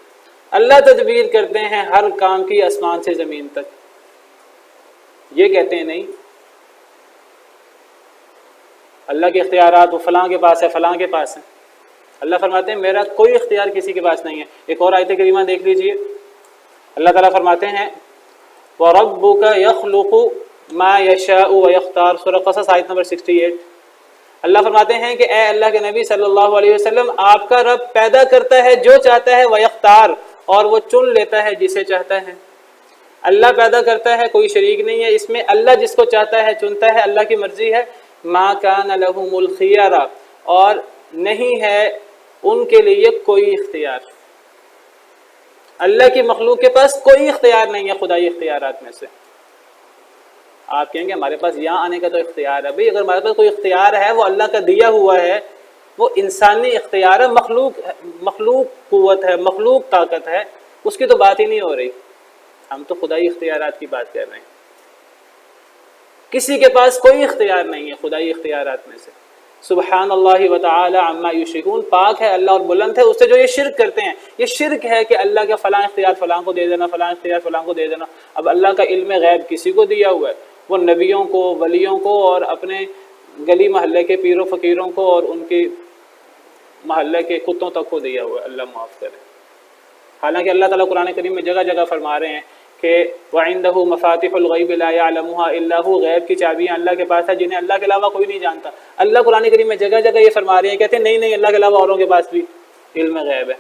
اللہ تدبیر کرتے ہیں ہر کام کی آسمان سے زمین تک۔ یہ کہتے ہیں نہیں اللہ کے اختیارات وہ فلاں کے پاس ہے، فلاں کے پاس ہے۔ اللہ فرماتے ہیں میرا کوئی اختیار کسی کے پاس نہیں ہے۔ ایک اور آیت کریمہ دیکھ لیجئے، اللہ تعالیٰ فرماتے ہیں وَرَبُّكَ يَخْلُقُ مَا يَشَاءُ وَيَخْتَارُ، سورہ قصص آیت نمبر 68۔ اللہ فرماتے ہیں کہ اے اللہ کے نبی صلی اللہ علیہ وسلم، آپ کا رب پیدا کرتا ہے جو چاہتا ہے، وَيَخْتَارُ، اور وہ چن لیتا ہے جسے چاہتا ہے۔ اللہ پیدا کرتا ہے، کوئی شریک نہیں ہے اس میں، اللہ جس کو چاہتا ہے چنتا ہے، اللہ کی مرضی ہے۔ ما کان لہم الخیارہ، اور نہیں ہے ان کے لیے کوئی اختیار، اللہ کی مخلوق کے پاس کوئی اختیار نہیں ہے خدائی اختیارات میں سے۔ آپ کہیں گے ہمارے پاس یہاں آنے کا تو اختیار ہے، بھئی اگر ہمارے پاس کوئی اختیار ہے وہ اللہ کا دیا ہوا ہے، وہ انسانی اختیار ہے، مخلوق قوت ہے، مخلوق طاقت ہے، اس کی تو بات ہی نہیں ہو رہی، ہم تو خدائی اختیارات کی بات کر رہے ہیں۔ کسی کے پاس کوئی اختیار نہیں ہے خدائی اختیارات میں سے۔ سبحان اللہ وتعالی عما یشرکون، پاک ہے اللہ اور بلند ہے اس سے جو یہ شرک کرتے ہیں۔ یہ شرک ہے کہ اللہ کا فلاں اختیار فلاں کو دے دینا، فلاں اختیار فلاں کو دے دینا۔ اب اللہ کا علم غیب کسی کو دیا ہوا ہے، وہ نبیوں کو، ولیوں کو، اور اپنے گلی محلے کے پیروں فقیروں کو اور ان کے محلے کے کتوں تک کو دیا ہوا ہے، اللہ معاف کرے۔ حالانکہ اللہ تعالیٰ قرآن کریم میں جگہ جگہ فرما رہے ہیں کہ وَعِندَهُ مَفَاتِحُ الْغَيْبِ لَا يَعْلَمُهَا إِلَّا هُوَ، غیب کی چابیاں اللہ کے پاس ہے جنہیں اللہ کے علاوہ کوئی نہیں جانتا۔ اللہ قرآن کریم میں جگہ جگہ یہ فرما رہے ہیں، کہتے ہیں نہیں اللہ کے علاوہ اوروں کے پاس بھی علم غیب ہے۔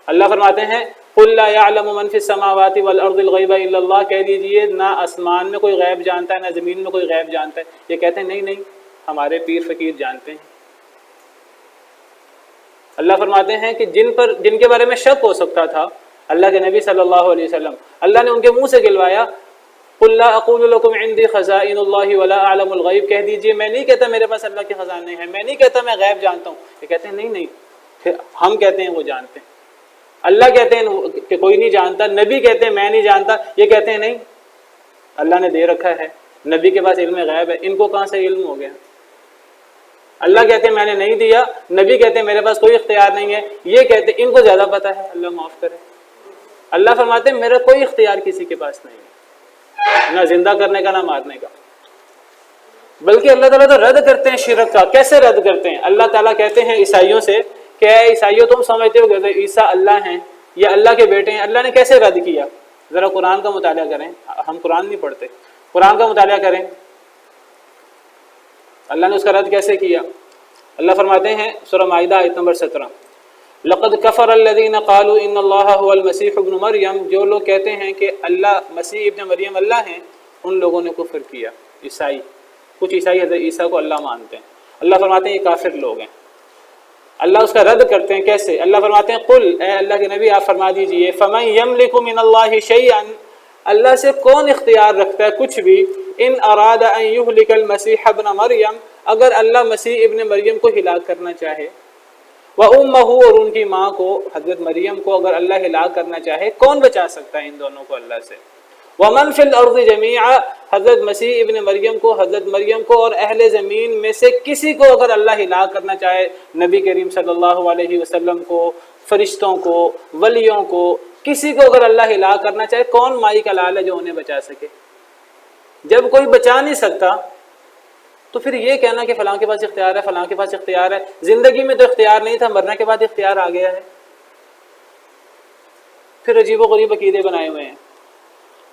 اللہ فرماتے ہیں قُلْ لَا يَعْلَمُ مَنْ فِي السَّمَاوَاتِ وَالْأَرْضِ الْغَيْبَ إِلَّا اللَّهُ، کہہ دیجئے نہ آسمان میں کوئی غیب جانتا ہے نہ زمین میں کوئی غیب جانتا ہے۔ یہ کہتے ہیں نہیں ہمارے پیر فقیر جانتے ہیں۔ اللہ فرماتے ہیں کہ جن کے بارے میں شک ہو سکتا تھا اللہ کے نبی صلی اللہ علیہ وسلم، اللہ نے ان کے منہ سے گلوایا قُلْ لَا أَقُولُ لَكُمْ عِنْدِي خَزَائِنُ اللَّهِ وَلَا أَعْلَمُ الْغَيْبَ، کہہ دیجئے میں نہیں کہتا میرے پاس اللہ کے خزانے ہیں، میں نہیں کہتا میں غیب جانتا ہوں۔ یہ کہتے ہیں نہیں پھر ہم کہتے ہیں وہ جانتے ہیں، اللہ کہتے ہیں کہ کوئی نہیں جانتا، نبی کہتے ہیں میں نہیں جانتا، یہ کہتے ہیں نہیں اللہ نے دے رکھا ہے، نبی کے پاس علم غیب ہے، ان کو کہاں سے علم ہو گیا؟ اللہ کہتے ہیں میں نے نہیں دیا، نبی کہتے ہیں میرے پاس کوئی اختیار نہیں ہے، یہ کہتے ہیں ان کو زیادہ پتہ ہے، اللہ معاف کرے۔ اللہ فرماتے ہیں میرا کوئی اختیار کسی کے پاس نہیں ہے، نہ زندہ کرنے کا نہ مارنے کا۔ بلکہ اللہ تعالیٰ تو رد کرتے ہیں شرک کا۔ کیسے رد کرتے ہیں؟ اللہ تعالیٰ کہتے ہیں عیسائیوں سے کہ اے عیسائیوں تم سمجھتے ہو کہ عیسیٰ اللہ ہیں یا اللہ کے بیٹے ہیں، اللہ نے کیسے رد کیا؟ ذرا قرآن کا مطالعہ کریں، ہم قرآن نہیں پڑھتے، قرآن کا مطالعہ کریں۔ اللہ نے اس کا رد کیسے کیا؟ اللہ فرماتے ہیں سورہ مائدہ آیت نمبر 17، لقد کفر الذین قالوا ان اللہ هو المسیح ابن مریم، جو لوگ کہتے ہیں کہ اللہ مسیح ابن مریم اللہ ہیں، ان لوگوں نے کفر کیا۔ عیسائی، کچھ عیسائی حضرت عیسیٰ کو اللہ مانتے ہیں، اللہ فرماتے ہیں یہ کافر لوگ ہیں۔ اللہ اس کا رد کرتے ہیں کیسے؟ اللہ فرماتے ہیں قل، اے اللہ کے نبی آپ فرما دیجئے، فمن یملک من اللہ شیئا، اللہ سے کون اختیار رکھتا ہے کچھ بھی، ان اراد ان یہلک المسیح ابن مریم، اگر اللہ مسیح ابن مریم کو ہلاک کرنا چاہے، وَأُمَّهُ، اور ان کی ماں کو حضرت مریم کو اگر اللہ ہلاک کرنا چاہے، کون بچا سکتا ہے ان دونوں کو اللہ سے؟ وَمَنْ فِي الْأَرْضِ جَمِيعًا، حضرت مسیح ابن مریم کو، حضرت مریم کو اور اہل زمین میں سے کسی کو اگر اللہ ہلاک کرنا چاہے، نبی کریم صلی اللہ علیہ وسلم کو، فرشتوں کو، ولیوں کو، کسی کو اگر اللہ ہلاک کرنا چاہے، کون مائی کا لال ہے جو انہیں بچا سکے؟ جب کوئی بچا نہیں سکتا تو پھر یہ کہنا کہ فلاں کے پاس اختیار ہے، فلاں کے پاس اختیار ہے، زندگی میں تو اختیار نہیں تھا، مرنے کے بعد اختیار آ گیا ہے۔ پھر عجیب و غریب عقیدے بنائے ہوئے ہیں۔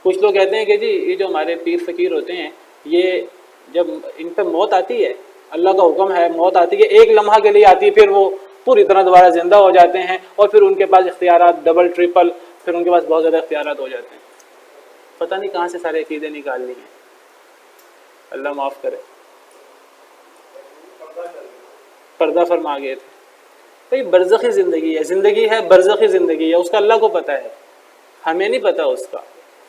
کچھ لوگ کہتے ہیں کہ جی یہ جو ہمارے پیر فقیر ہوتے ہیں، یہ جب ان پہ موت آتی ہے، اللہ کا حکم ہے، موت آتی ہے، ایک لمحہ کے لیے آتی ہے، پھر وہ پوری طرح دوبارہ زندہ ہو جاتے ہیں، اور پھر ان کے پاس اختیارات ڈبل ٹرپل، پھر ان کے پاس بہت زیادہ اختیارات ہو جاتے ہیں۔ پتہ نہیں کہاں سے سارے عقیدے نکال لی ہیں، اللہ معاف کرے۔ پردہ فرما گئے تھے بھئی برزخی زندگی ہے، زندگی ہے برزخی زندگی ہے، اس کا اللہ کو پتہ ہے، ہمیں نہیں پتہ، اس کا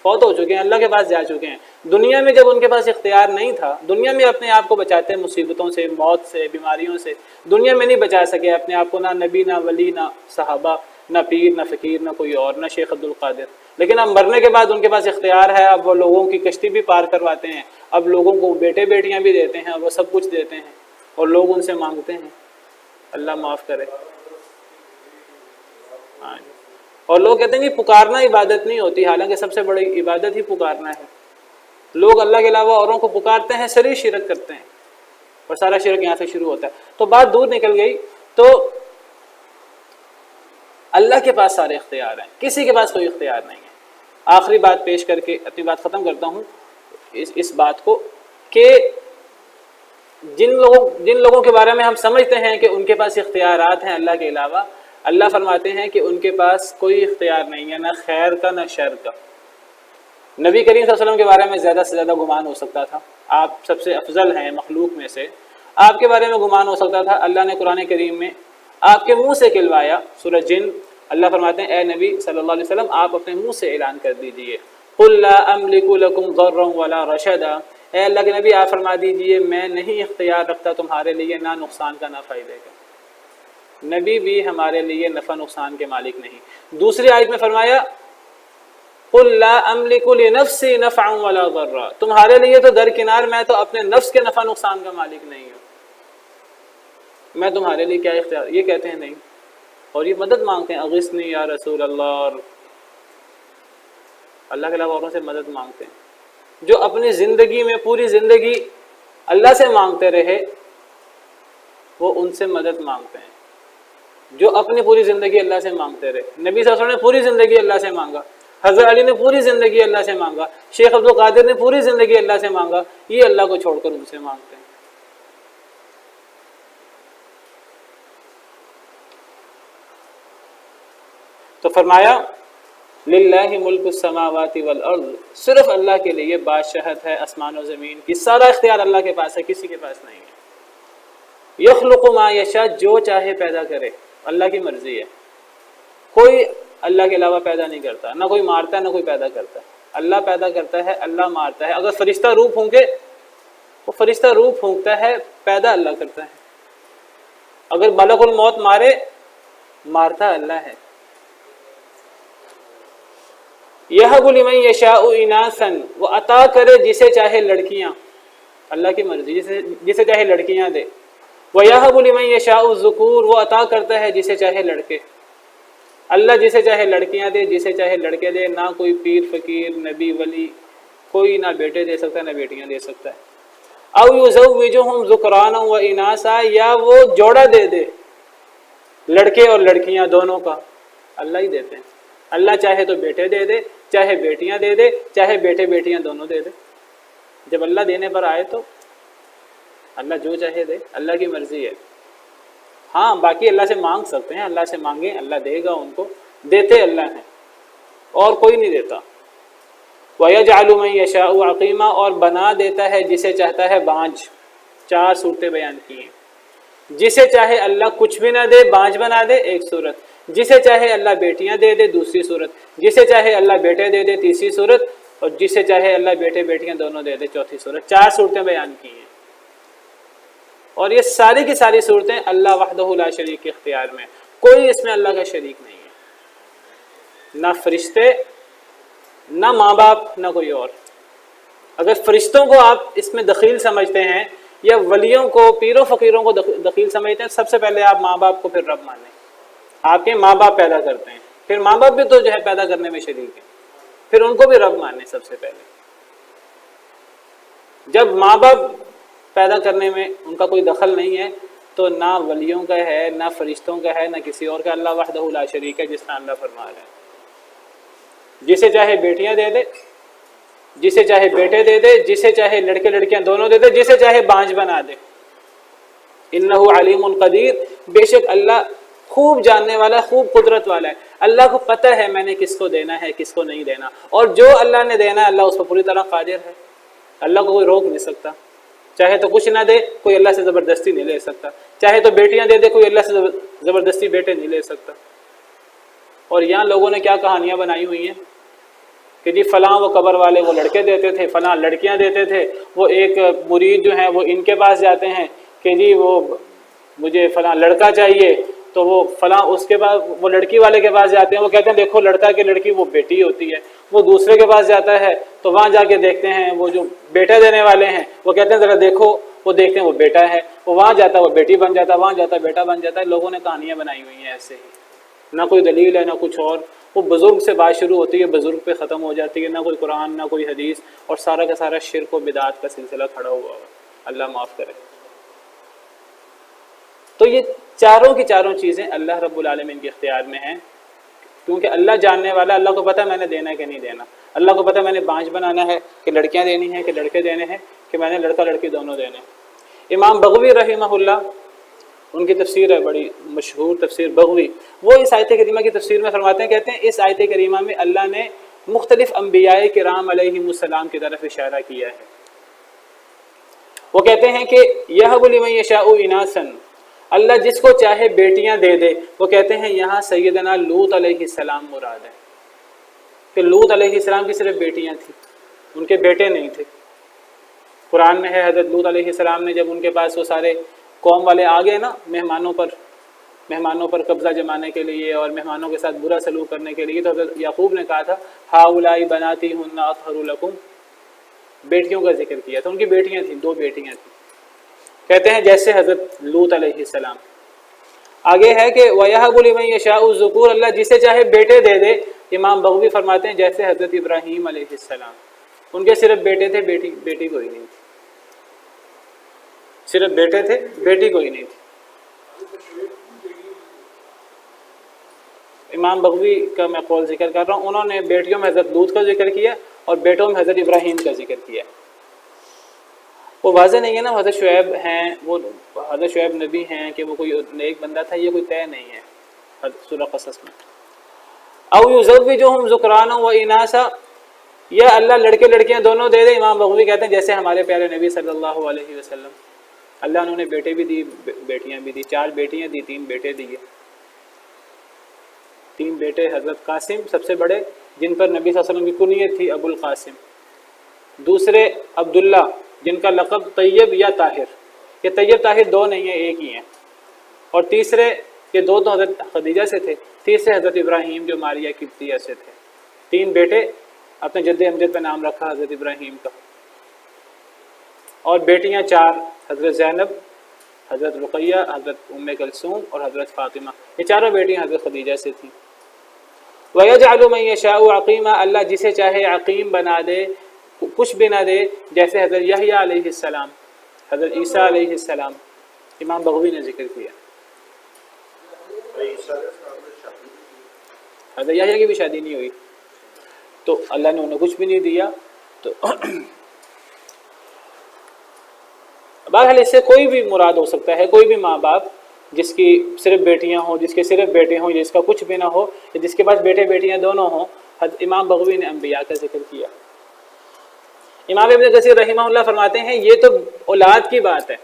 فوت ہو چکے ہیں، اللہ کے پاس جا چکے ہیں۔ دنیا میں جب ان کے پاس اختیار نہیں تھا، دنیا میں اپنے آپ کو بچاتے ہیں مصیبتوں سے، موت سے، بیماریوں سے، دنیا میں نہیں بچا سکے اپنے آپ کو، نہ نبی، نہ ولی، نہ صحابہ، نہ پیر، نہ فقیر، نہ کوئی اور، نہ شیخ عبد القادر۔ لیکن اب مرنے کے بعد ان کے پاس اختیار ہے، اب وہ لوگوں کی کشتی بھی پار کرواتے ہیں، اب لوگوں کو بیٹے بیٹیاں بھی دیتے ہیں، اور وہ سب کچھ دیتے ہیں، اور لوگ ان سے مانگتے ہیں، اللہ معاف کرے۔ ہاں، اور لوگ کہتے ہیں کہ پکارنا عبادت نہیں ہوتی، حالانکہ سب سے بڑی عبادت ہی پکارنا ہے۔ لوگ اللہ کے علاوہ اوروں کو پکارتے ہیں، سری شرک کرتے ہیں، اور سارا شرک یہاں سے شروع ہوتا ہے۔ تو بات دور نکل گئی، تو اللہ کے پاس سارے اختیار ہیں، کسی کے پاس کوئی اختیار نہیں ہے۔ آخری بات پیش کر کے اپنی بات ختم کرتا ہوں، اس بات کو کہ جن لوگوں کے بارے میں ہم سمجھتے ہیں کہ ان کے پاس اختیارات ہیں اللہ کے علاوہ، اللہ فرماتے ہیں کہ ان کے پاس کوئی اختیار نہیں ہے، نہ خیر کا نہ شر کا۔ نبی کریم صلی اللہ علیہ وسلم کے بارے میں زیادہ سے زیادہ گمان ہو سکتا تھا، آپ سب سے افضل ہیں مخلوق میں سے، آپ کے بارے میں گمان ہو سکتا تھا۔ اللہ نے قرآن کریم میں آپ کے منہ سے کہلوایا، سورہ جن، اللہ فرماتے ہیں اے نبی صلی اللہ علیہ وسلم آپ اپنے منہ سے اعلان کر دیجئے، قل لا املک لکم ضرا ولا رشدا، اے اللہ کے نبی آپ فرما دیجئے میں نہیں اختیار رکھتا تمہارے لیے نہ نقصان کا نہ فائدے کا۔ نبی بھی ہمارے لیے نفع نقصان کے مالک نہیں۔ دوسری آیت میں فرمایا قل لا املک لنفسی نفعا ولا ضرا، تمہارے لیے تو درکنار میں تو اپنے نفس کے نفع نقصان کا مالک نہیں ہوں، میں تمہارے لیے کیا اختیار، یہ کہتے ہیں نہیں، اور یہ مدد مانگتے ہیں، اغثنی یا رسول اللہ، اور اللہ کے علاوہ اوروں سے مدد مانگتے ہیں۔ جو اپنی زندگی میں پوری زندگی اللہ سے مانگتے رہے وہ ان سے مدد مانگتے ہیں، جو اپنی پوری زندگی اللہ سے مانگتے رہے۔ نبی صلی اللہ علیہ وسلم نے پوری زندگی اللہ سے مانگا، حضرت علی نے پوری زندگی اللہ سے مانگا، شیخ عبد القادر نے پوری زندگی اللہ سے مانگا، یہ اللہ کو چھوڑ کر ان سے مانگتے ہیں۔ تو فرمایا للہ ملک السماوات والارض، صرف اللہ کے لیے بادشاہت ہے آسمان و زمین کی، سارا اختیار اللہ کے پاس ہے، کسی کے پاس نہیں ہے۔ یخلق ما یشاء، جو چاہے پیدا کرے، اللہ کی مرضی ہے، کوئی اللہ کے علاوہ پیدا نہیں کرتا، نہ کوئی مارتا ہے نہ کوئی پیدا کرتا ہے، اللہ پیدا کرتا ہے، اللہ مارتا ہے۔ اگر فرشتہ روح پھونکے، وہ فرشتہ روح پھونکتا ہے، پیدا اللہ کرتا ہے۔ اگر ملک الموت مارے، مارتا اللہ ہے۔ یہب لمن یشاء اناثا، وہ عطا کرے جسے چاہے لڑکیاں، اللہ کی مرضی، جسے چاہے لڑکیاں دے۔ وَيَهَبُ لِمَن يَشَاءُ الذُّكُورَ، وہ عطا کرتا ہے جسے چاہے لڑکے، اللہ جسے چاہے لڑکیاں دے، جسے چاہے لڑکے دے۔ نہ کوئی پیر فقیر نبی ولی کوئی نہ بیٹے دے سکتا ہے نہ بیٹیاں دے سکتا ہے۔ اَوْ يُزَوِّجُهُمْ ذُكْرَانًا وَإِنَاثًا، یا وہ جوڑا دے دے لڑکے اور لڑکیاں دونوں کا، اللہ ہی دیتے ہیں۔ اللہ چاہے تو بیٹے دے دے، چاہے بیٹیاں دے دے، چاہے بیٹے بیٹیاں دونوں دے دے۔ جب اللہ دینے پر آئے تو اللہ جو چاہے دے، اللہ کی مرضی ہے۔ ہاں باقی اللہ سے مانگ سکتے ہیں، اللہ سے مانگیں، اللہ دے گا ان کو، دیتے اللہ ہیں اور کوئی نہیں دیتا۔ وَيَجْعَلُ مَن يَشَاءُ عَقِيمًا، اور بنا دیتا ہے جسے چاہتا ہے بانجھ۔ 4 صورتیں بیان کی ہیں۔ جسے چاہے اللہ کچھ بھی نہ دے، بانجھ بنا دے، ایک صورت۔ جسے چاہے اللہ بیٹیاں دے دے، دوسری صورت۔ جسے چاہے اللہ بیٹے دے دے، تیسری صورت۔ اور جسے چاہے اللہ بیٹے بیٹیاں دونوں دے دے، چوتھی صورت۔ 4 صورتیں بیان کی ہیں، اور یہ ساری کی ساری صورتیں اللہ وحدہ لا شریک کے اختیار میں، کوئی اس میں اللہ کا شریک نہیں ہے، نہ فرشتے، نہ ماں باپ، نہ کوئی اور۔ اگر فرشتوں کو آپ اس میں دخیل سمجھتے ہیں یا ولیوں کو، پیروں فقیروں کو دخیل سمجھتے ہیں، سب سے پہلے آپ ماں باپ کو پھر رب مانیں۔ آپ کے ماں باپ پیدا کرتے ہیں، پھر ماں باپ بھی تو جو ہے پیدا کرنے میں شریک ہیں، پھر ان کو بھی رب مانیں سب سے پہلے۔ جب ماں باپ پیدا کرنے میں ان کا کوئی دخل نہیں ہے تو نہ ولیوں کا ہے، نہ فرشتوں کا ہے، نہ کسی اور کا۔ اللہ وحدہ لا شریک ہے، جس طرح اللہ فرما رہے ہیں۔ جسے چاہے بیٹیاں دے دے، جسے چاہے بیٹے دے دے، جسے چاہے لڑکے لڑکیاں دونوں دے دے، جسے چاہے بانجھ بنا دے۔ انہ علیم قدیر، بے شک اللہ خوب جاننے والا، خوب قدرت والا ہے۔ اللہ کو پتہ ہے میں نے کس کو دینا ہے، کس کو نہیں دینا، اور جو اللہ نے دینا ہے اللہ اس پر پوری طرح قادر ہے۔ اللہ کو کوئی روک نہیں سکتا، چاہے تو کچھ نہ دے، کوئی اللہ سے زبردستی نہیں لے سکتا، چاہے تو بیٹیاں دے دے، کوئی اللہ سے زبردستی بیٹے نہیں لے سکتا۔ اور یہاں لوگوں نے کیا کہانیاں بنائی ہوئی ہیں کہ جی فلاں وہ قبر والے وہ لڑکے دیتے تھے، فلاں لڑکیاں دیتے تھے، وہ ایک مرید جو ہیں وہ ان کے پاس جاتے ہیں کہ جی وہ مجھے فلاں لڑکا چاہیے، تو وہ فلاں اس کے پاس، وہ لڑکی والے کے پاس جاتے ہیں، وہ کہتے ہیں دیکھو لڑکا کہ لڑکی وہ بیٹی ہوتی ہے۔ وہ دوسرے کے پاس جاتا ہے تو وہاں جا کے دیکھتے ہیں وہ جو بیٹا دینے والے ہیں، وہ کہتے ہیں ذرا دیکھو، وہ دیکھتے ہیں وہ بیٹا ہے، وہ وہاں جاتا ہے وہ بیٹی بن جاتا ہے، وہاں جاتا ہے بیٹا بن جاتا ہے۔ لوگوں نے کہانیاں بنائی ہوئی ہیں ایسے ہی، نہ کوئی دلیل ہے نہ کچھ اور۔ وہ بزرگ سے بات شروع ہوتی ہے، بزرگ پہ ختم ہو جاتی ہے، نہ کوئی قرآن نہ کوئی حدیث، اور سارا کا سارا شرک و بدعات کا سلسلہ کھڑا ہوا ہے۔ اللہ معاف کرے۔ تو یہ چاروں کی چاروں چیزیں اللہ رب العالمین کے اختیار میں ہیں، کیونکہ اللہ جاننے والا، اللہ کو پتہ میں نے دینا ہے کہ نہیں دینا، اللہ کو پتہ میں نے بانجھ بنانا ہے کہ لڑکیاں دینی ہیں کہ لڑکے دینے ہیں، کہ میں نے لڑکا لڑکی دونوں دینے ہیں۔ امام بغوی رحمہ اللہ، ان کی تفسیر ہے بڑی مشہور تفسیر بغوی، وہ اس آیت کریمہ کی تفسیر میں فرماتے ہیں، کہتے ہیں اس آیت کریمہ میں اللہ نے مختلف انبیاء کرام علیہم السلام کی طرف اشارہ کیا ہے۔ وہ کہتے ہیں کہ یہب لمن یشاء اناثا، اللہ جس کو چاہے بیٹیاں دے دے۔ وہ کہتے ہیں یہاں سیدنا لوط علیہ السلام مراد ہے، کہ لوط علیہ السلام کی صرف بیٹیاں تھیں، ان کے بیٹے نہیں تھے۔ قرآن میں ہے حضرت لوط علیہ السلام نے جب ان کے پاس وہ سارے قوم والے آ گئے نا مہمانوں پر قبضہ جمانے کے لیے اور مہمانوں کے ساتھ برا سلوک کرنے کے لیے، تو حضرت یعقوب نے کہا تھا ہؤلاء بناتی ہن اطہر لکم، بیٹیوں کا ذکر کیا تھا، ان کی بیٹیاں تھیں، 2 بیٹیاں تھیں۔ کہتے ہیں جیسے حضرت لوط علیہ السلام۔ آگے ہے کہ وَيَهَبُ لِمَن يَشَاءُ الذُّكُورَ، اللہ جسے چاہے بیٹے دے دے۔ امام بغوی فرماتے ہیں جیسے حضرت ابراہیم علیہ السلام، ان کے صرف بیٹے تھے، بیٹی کوئی نہیں تھی، صرف بیٹے تھے، بیٹی کوئی نہیں تھی۔ امام بغوی کا میں قول ذکر کر رہا ہوں، انہوں نے بیٹیوں میں حضرت لوط کا ذکر کیا اور بیٹوں میں حضرت ابراہیم کا ذکر کیا۔ وہ واضح نہیں ہے نا حضرت شعیب ہیں، وہ حضرت شعیب نبی ہیں کہ وہ کوئی نیک بندہ تھا، یہ کوئی طے نہیں ہے سورہ قصص میں۔ او یزوجہم ذکرانا و اناسا، یا اللہ لڑکے لڑکیاں دونوں دے دے۔ امام بغوی کہتے ہیں جیسے ہمارے پیارے نبی صلی اللہ علیہ وسلم، اللہ انہوں نے بیٹے بھی دی، بیٹیاں بھی دی، 4 بیٹیاں دی، 3 بیٹے دیے۔ 3 بیٹے حضرت قاسم سب سے بڑے، جن پر نبی صلی اللہ علیہ وسلم کی کنیت تھی ابو القاسم، دوسرے عبداللہ جن کا لقب طیب یا طاہر، یہ طیب طاہر 2 نہیں ہیں، ایک ہی ہیں، اور تیسرے یہ 2 تو حضرت خدیجہ سے تھے، تیسرے حضرت ابراہیم جو ماریہ قبطیہ سے تھے۔ 3 بیٹے، اپنے جد امجد پہ نام رکھا حضرت ابراہیم کا، اور بیٹیاں 4، حضرت زینب، حضرت رقیہ، حضرت ام کلثوم اور حضرت فاطمہ، یہ چاروں بیٹیاں حضرت خدیجہ سے تھیں۔ وَيَجْعَلُ مَن يَشَاءُ عَقِيمًا، اللہ جسے چاہے عقیم بنا دے، کچھ بھی نہ دے، جیسے حضرت یحییٰ علیہ السلام، حضرت عیسیٰ علیہ السلام، امام بغوی نے ذکر کیا۔ حضرت یحییٰ کی بھی شادی نہیں ہوئی، تو اللہ نے انہیں کچھ بھی نہیں دیا۔ تو بہرحال اس سے کوئی بھی مراد ہو سکتا ہے، کوئی بھی ماں باپ جس کی صرف بیٹیاں ہوں، جس کے صرف بیٹے ہوں، جس کا کچھ بھی نہ ہو، یا جس کے پاس بیٹے بیٹیاں دونوں ہوں. امام بغوی نے انبیاء کا ذکر کیا. امام ابن کثیر رحمہ اللہ فرماتے ہیں یہ تو اولاد کی بات ہے،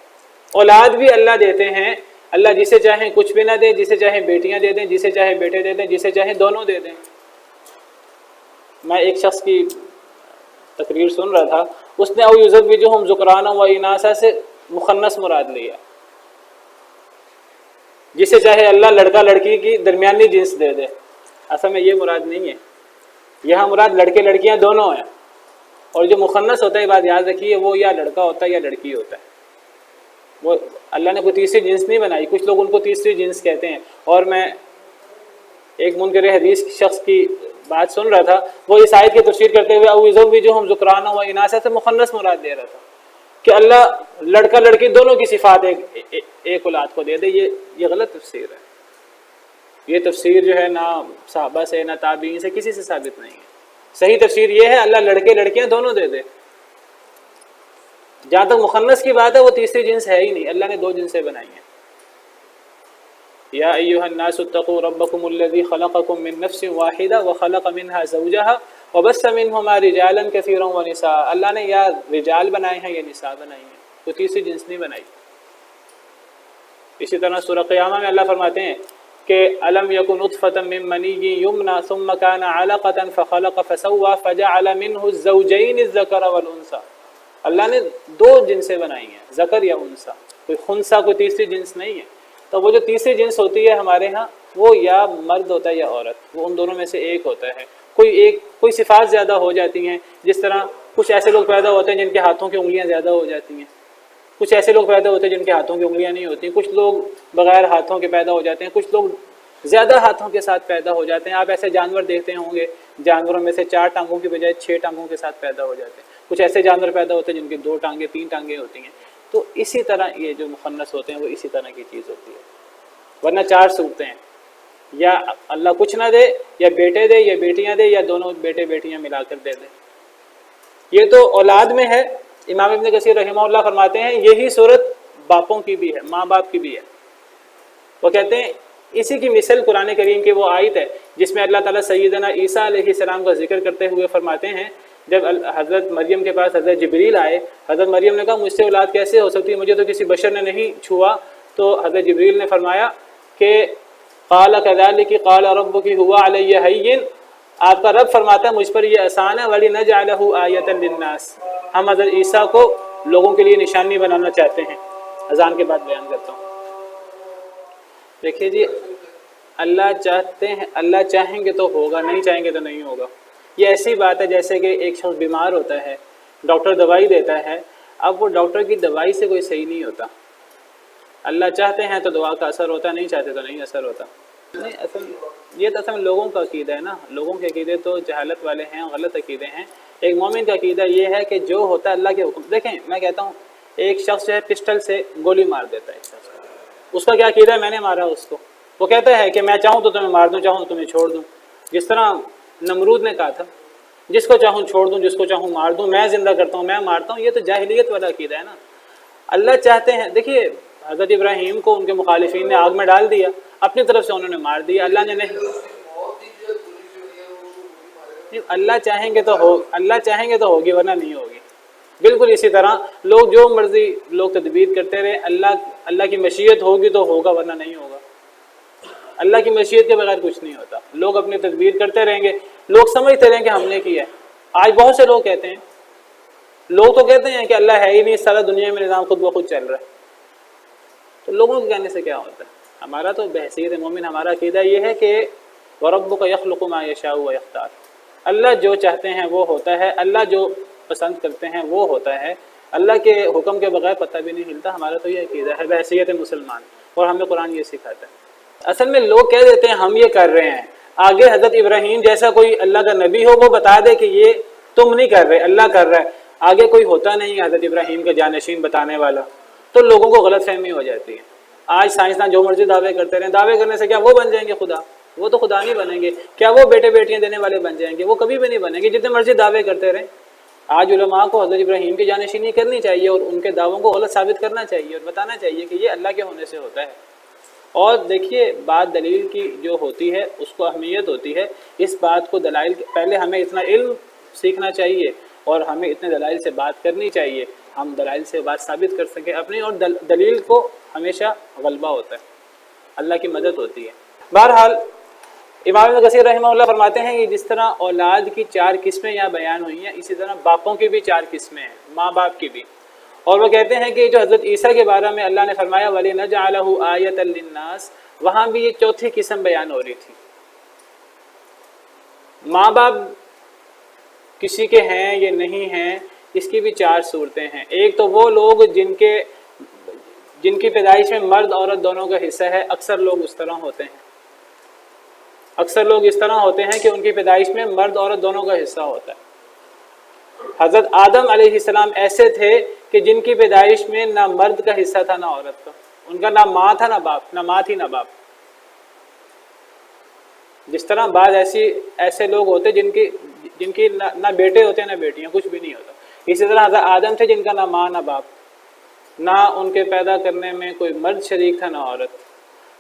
اولاد بھی اللہ دیتے ہیں. اللہ جسے چاہیں کچھ بھی نہ دے، جسے چاہیں بیٹیاں دے دیں، جسے چاہیں بیٹے دے دیں، جسے چاہیں دونوں دے دیں. میں ایک شخص کی تقریر سن رہا تھا، اس نے او یزوجہم ذکرانا و اناثا سے مخنث مراد لیا. جسے چاہے اللہ لڑکا لڑکی کی درمیانی جنس دے دے. اصل میں یہ مراد نہیں ہے، یہاں مراد لڑکے لڑکیاں دونوں ہیں. اور جو مخنث ہوتا ہے، بات یاد رکھیے، وہ یا لڑکا ہوتا ہے یا لڑکی ہوتا ہے. وہ اللہ نے کوئی تیسری جنس نہیں بنائی. کچھ لوگ ان کو تیسری جنس کہتے ہیں. اور میں ایک منکر حدیث شخص کی بات سن رہا تھا، وہ اس آیت کی تفسیر کرتے ہوئے او یزوجہم ذکرانا و اناثا سے مخنث مراد دے رہا تھا کہ اللہ لڑکا لڑکی دونوں کی صفات ایک اولاد کو دے دے. یہ غلط تفسیر ہے. یہ تفسیر جو ہے نہ صحابہ سے نہ تابعین سے کسی سے ثابت نہیں ہے. صحیح تفسیر یہ ہے اللہ لڑکے لڑکیاں دونوں دے دے. جہاں تک مخنث کی بات ہے وہ تیسری جنس ہے ہی نہیں، اللہ نے دو جنسیں بنائی ہیں. یا ایھا الناس اتقوا ربکم الذی خلقکم من نفس واحدہ وخلق منها زوجہا وبث منہما رجالا کثیرا ونساء. اللہ نے یا رجال بنائے ہیں یا نساء بنائی ہیں، تو تیسری جنس نہیں بنائی. اسی طرح سورہ قیامہ میں اللہ فرماتے ہیں کہ الم یکن نطفۃ من منی یمنی ثم کان علقۃ فخلق فسوى فجعل منه الزوجین الذکر والانثى. اللہ نے دو جنسیں بنائی ہیں، ذکر یا انثى. کوئی خنثی کوئی تیسری جنس نہیں ہے. تو وہ جو تیسری جنس ہوتی ہے ہمارے ہاں وہ یا مرد ہوتا ہے یا عورت، وہ ان دونوں میں سے ایک ہوتا ہے. کوئی صفات زیادہ ہو جاتی ہیں، جس طرح کچھ ایسے لوگ پیدا ہوتے ہیں جن کے ہاتھوں کی انگلیاں زیادہ ہو جاتی ہیں، کچھ ایسے لوگ پیدا ہوتے ہیں جن کے ہاتھوں کی انگلیاں نہیں ہوتی، کچھ لوگ بغیر ہاتھوں کے پیدا ہو جاتے ہیں، کچھ لوگ زیادہ ہاتھوں کے ساتھ پیدا ہو جاتے ہیں. آپ ایسے جانور دیکھتے ہوں گے، جانوروں میں سے 4 ٹانگوں کی بجائے 6 ٹانگوں کے ساتھ پیدا ہو جاتے ہیں. کچھ ایسے جانور پیدا ہوتے ہیں جن کی 2 ٹانگیں 3 ٹانگیں ہوتی ہیں. تو اسی طرح یہ جو مخنث ہوتے ہیں وہ اسی طرح کی چیز ہوتی ہے. ورنہ 4 صورتیں ہیں، یا اللہ کچھ نہ دے، یا بیٹے دے، یا بیٹیاں دے، یا دونوں بیٹے بیٹیاں ملا کر دے دے. یہ تو اولاد میں ہے. امام ابن کثیر رحمہ اللہ فرماتے ہیں یہی صورت باپوں کی بھی ہے، ماں باپ کی بھی ہے. وہ کہتے ہیں اسی کی مثل قرآن کریم کی وہ آیت ہے جس میں اللہ تعالیٰ سیدنا عیسیٰ علیہ السلام کا ذکر کرتے ہوئے فرماتے ہیں جب حضرت مریم کے پاس حضرت جبریل آئے، حضرت مریم نے کہا مجھ سے اولاد کیسے ہو سکتی ہے، مجھے تو کسی بشر نے نہیں چھوا. تو حضرت جبریل نے فرمایا کہ قال کذالک قال ربک هو علی ہین، آپ کا رب فرماتا ہے مجھ پر یہ آسان ہے، ولنجعلہ آیۃ للناس، ہم حضرت عیسیٰ کو لوگوں کے لیے نشانی بنانا چاہتے ہیں. اذان کے بعد بیان کرتا ہوں. دیکھیے جی، اللہ چاہتے ہیں، اللہ چاہیں گے تو ہوگا، نہیں چاہیں گے تو نہیں ہوگا. یہ ایسی بات ہے جیسے کہ ایک شخص بیمار ہوتا ہے، ڈاکٹر دوائی دیتا ہے، اب وہ ڈاکٹر کی دوائی سے کوئی صحیح نہیں ہوتا. اللہ چاہتے ہیں تو دعا کا اثر ہوتا ہے، نہیں چاہتے تو نہیں اثر ہوتا. نہیں، یہ تو اصل میں لوگوں کا عقیدہ ہے نا. لوگوں کے عقیدے تو جہالت والے ہیں، غلط عقیدے ہیں. ایک مومن کا عقیدہ یہ ہے کہ جو ہوتا ہے اللہ کے حکم. دیکھیں میں کہتا ہوں ایک شخص جو ہے پسٹل سے گولی مار دیتا ہے ایک شخص کو، اس کا کیا عقیدہ ہے میں نے مارا اس کو. وہ کہتا ہے کہ میں چاہوں تو تمہیں مار دوں، چاہوں تو تمہیں چھوڑ دوں. جس طرح نمرود نے کہا تھا جس کو چاہوں چھوڑ دوں، جس کو چاہوں مار دوں، میں زندہ کرتا ہوں میں مارتا ہوں. یہ تو جاہلیت والا عقیدہ ہے نا. اللہ چاہتے ہیں، دیکھیے حضرت ابراہیم کو ان کے مخالفین نے آگ میں ڈال دیا، اپنی طرف سے انہوں نے مار دیا. اللہ نے نہیں، اللہ چاہیں گے تو ہو، اللہ چاہیں گے تو ہوگی ورنہ نہیں ہوگی. بالکل اسی طرح لوگ جو مرضی لوگ تدبیر کرتے رہے، اللہ کی مشیت ہوگی تو ہوگا ورنہ نہیں ہوگا. اللہ کی مشیت کے بغیر کچھ نہیں ہوتا. لوگ اپنی تدبیر کرتے رہیں گے، لوگ سمجھتے رہیں کہ ہم نے کیا ہے. آج بہت سے لوگ کہتے ہیں، لوگ تو کہتے ہیں کہ اللہ ہے ہی نہیں، سارا دنیا میں نظام خود بخود چل رہا ہے. تو لوگوں کے کہنے سے کیا ہوتا ہے؟ ہمارا تو بحیثیت مومن ہمارا عقیدہ یہ ہے کہ وَرَبُّكَ يَخْلُقُ مَا يَشَاءُ وَيَخْتَارُ، اللہ جو چاہتے ہیں وہ ہوتا ہے، اللہ جو پسند کرتے ہیں وہ ہوتا ہے. اللہ کے حکم کے بغیر پتہ بھی نہیں ہلتا. ہمارا تو یہ عقیدہ ہے بحیثیت مسلمان، اور ہمیں قرآن یہ سکھاتا ہے. اصل میں لوگ کہہ دیتے ہیں ہم یہ کر رہے ہیں، آگے حضرت ابراہیم جیسا کوئی اللہ کا نبی ہو وہ بتا دے کہ یہ تم نہیں کر رہے، اللہ کر رہا ہے. آگے کوئی ہوتا نہیں حضرت ابراہیم کا جانشین بتانے والا، تو لوگوں کو غلط فہمی ہو جاتی ہے. آج سائنسدان جو مرضی دعوے کرتے رہیں، دعوے کرنے سے کیا وہ بن جائیں گے خدا؟ وہ تو خدا نہیں بنیں گے. کیا وہ بیٹے بیٹیاں دینے والے بن جائیں گے؟ وہ کبھی بھی نہیں بنیں گے، جتنے مرضی دعوے کرتے رہیں. آج علماء کو حضرت ابراہیم کی جانشینی کرنی چاہیے اور ان کے دعووں کو غلط ثابت کرنا چاہیے اور بتانا چاہیے کہ یہ اللہ کے ہونے سے ہوتا ہے۔ اور دیکھیے بات دلیل کی جو ہوتی ہے اس کو اہمیت ہوتی ہے، اس بات کو دلائل پہلے ہمیں اتنا علم سیکھنا چاہیے اور ہمیں اتنے دلائل سے بات کرنی چاہیے، ہم دلائل سے بات ثابت کر سکیں اپنی، اور دلیل کو ہمیشہ غلبہ ہوتا ہے، اللہ کی مدد ہوتی ہے۔ بہرحال امام ابن کثیر رحمہ اللہ فرماتے ہیں کہ جس طرح اولاد کی 4 قسمیں یہاں بیان ہوئی ہیں، اسی طرح باپوں کی بھی 4 قسمیں ہیں، ماں باپ کی بھی۔ اور وہ کہتے ہیں کہ جو حضرت عیسیٰ کے بارے میں اللہ نے فرمایا وَلِنَجْعَلَهُ آیَةً لِلنَّاسِ، وہاں بھی یہ 4تھی قسم بیان ہو رہی تھی۔ ماں باپ کسی کے ہیں یا نہیں ہیں، اس کی بھی 4 صورتیں ہیں۔ ایک تو وہ لوگ جن کی پیدائش میں مرد عورت دونوں کا حصہ ہے، اکثر لوگ اس طرح ہوتے ہیں، اکثر لوگ اس طرح ہوتے ہیں کہ ان کی پیدائش میں مرد عورت دونوں کا حصہ ہوتا ہے۔ حضرت آدم علیہ السلام ایسے تھے کہ جن کی پیدائش میں نہ مرد کا حصہ تھا نہ عورت کا، ان کا نہ ماں تھا نہ باپ، نہ ماں تھی نہ باپ۔ جس طرح بعض ایسے لوگ ہوتے جن کی نہ بیٹے ہوتے نہ بیٹیاں، کچھ بھی نہیں ہوتا، اسی طرح حضرت آدم تھے جن کا نہ ماں نہ باپ، نہ ان کے پیدا کرنے میں کوئی مرد شریک تھا نہ عورت۔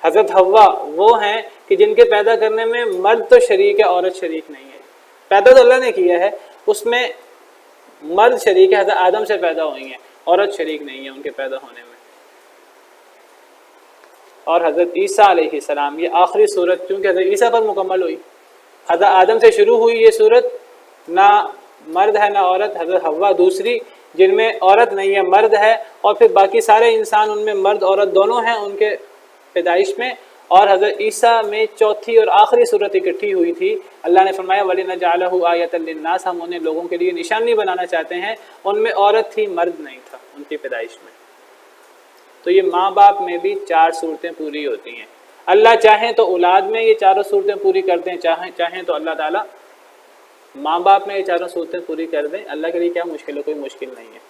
حضرت حوا وہ ہیں کہ جن کے پیدا کرنے میں مرد تو شریک ہے، عورت شریک نہیں ہے۔ پیدا تو اللہ نے کیا ہے، اس میں مرد شریک ہے، حضرت آدم سے پیدا ہوئی ہیں، عورت شریک نہیں ہے ان کے پیدا ہونے میں۔ اور حضرت عیسیٰ علیہ السلام، یہ آخری صورت کیونکہ حضرت عیسیٰ پر مکمل ہوئی، حضرت آدم سے شروع ہوئی یہ صورت، نہ مرد ہے نہ عورت۔ حضرت حوا دوسری جن میں عورت نہیں ہے مرد ہے، اور پھر باقی سارے انسان ان میں مرد عورت دونوں ہیں ان کے پیدائش میں۔ اور حضرت عیسیٰ میں 4تھی اور آخری صورت اکٹھی ہوئی تھی۔ اللہ نے فرمایا وَلِنَجْعَلَهُ آیَةً لِلنَّاسِ، ہم انہیں لوگوں کے لیے نشانی بنانا چاہتے ہیں، ان میں عورت تھی مرد نہیں تھا ان کی پیدائش میں۔ تو یہ ماں باپ میں بھی 4 صورتیں پوری ہوتی ہیں۔ اللہ چاہیں تو اولاد میں یہ 4 صورتیں پوری کر دیں، چاہیں تو اللہ تعالیٰ ماں باپ میں یہ 4 صورتیں پوری کر دیں۔ اللہ کے لیے کیا مشکل ہے؟ کوئی مشکل نہیں ہے۔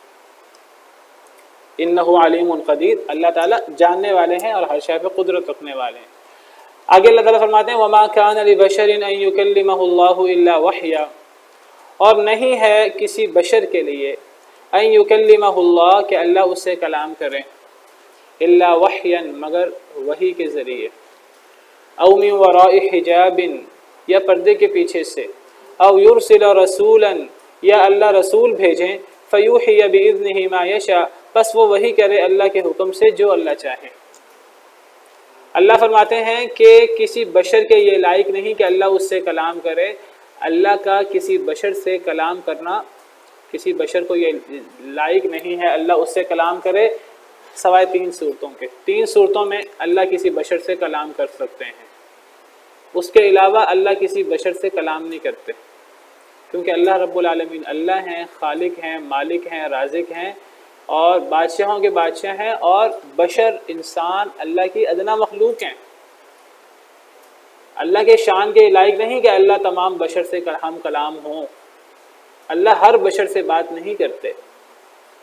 انہ علیم قدیر، اللہ تعالیٰ جاننے والے ہیں اور ہر شے پہ قدرت رکھنے والے ہیں۔ آگے اللہ تعالیٰ فرماتے ہیں وما كان لبشر ان يكلمه الله الا وحیا، اور نہیں ہے کسی بشر کے لیے ان يكلمه اللہ کہ اللہ اس سے کلام کرے، الا وحیا مگر وحی کے ذریعے، او من وراء حجاب یا پردے کے پیچھے سے، او یرسل رسولا یا اللہ رسول بھیجیں، فیوحی باذنہ ما یشاء پس وہ وحی کرے اللہ کے حکم سے جو اللہ چاہے۔ اللہ فرماتے ہیں کہ کسی بشر کے یہ لائق نہیں کہ اللہ اس سے کلام کرے۔ اللہ کا کسی بشر سے کلام کرنا، کسی بشر کو یہ لائق نہیں ہے اللہ اس سے کلام کرے، سوائے 3 صورتوں کے۔ 3 صورتوں میں اللہ کسی بشر سے کلام کر سکتے ہیں، اس کے علاوہ اللہ کسی بشر سے کلام نہیں کرتے، کیونکہ اللہ رب العالمین اللہ ہیں، خالق ہیں، مالک ہیں، رازق ہیں، اور بادشاہوں کے بادشاہ ہیں، اور بشر انسان اللہ کی ادنا مخلوق ہیں۔ اللہ کے شان کے لائق نہیں کہ اللہ تمام بشر سے ہم کلام ہوں، اللہ ہر بشر سے بات نہیں کرتے،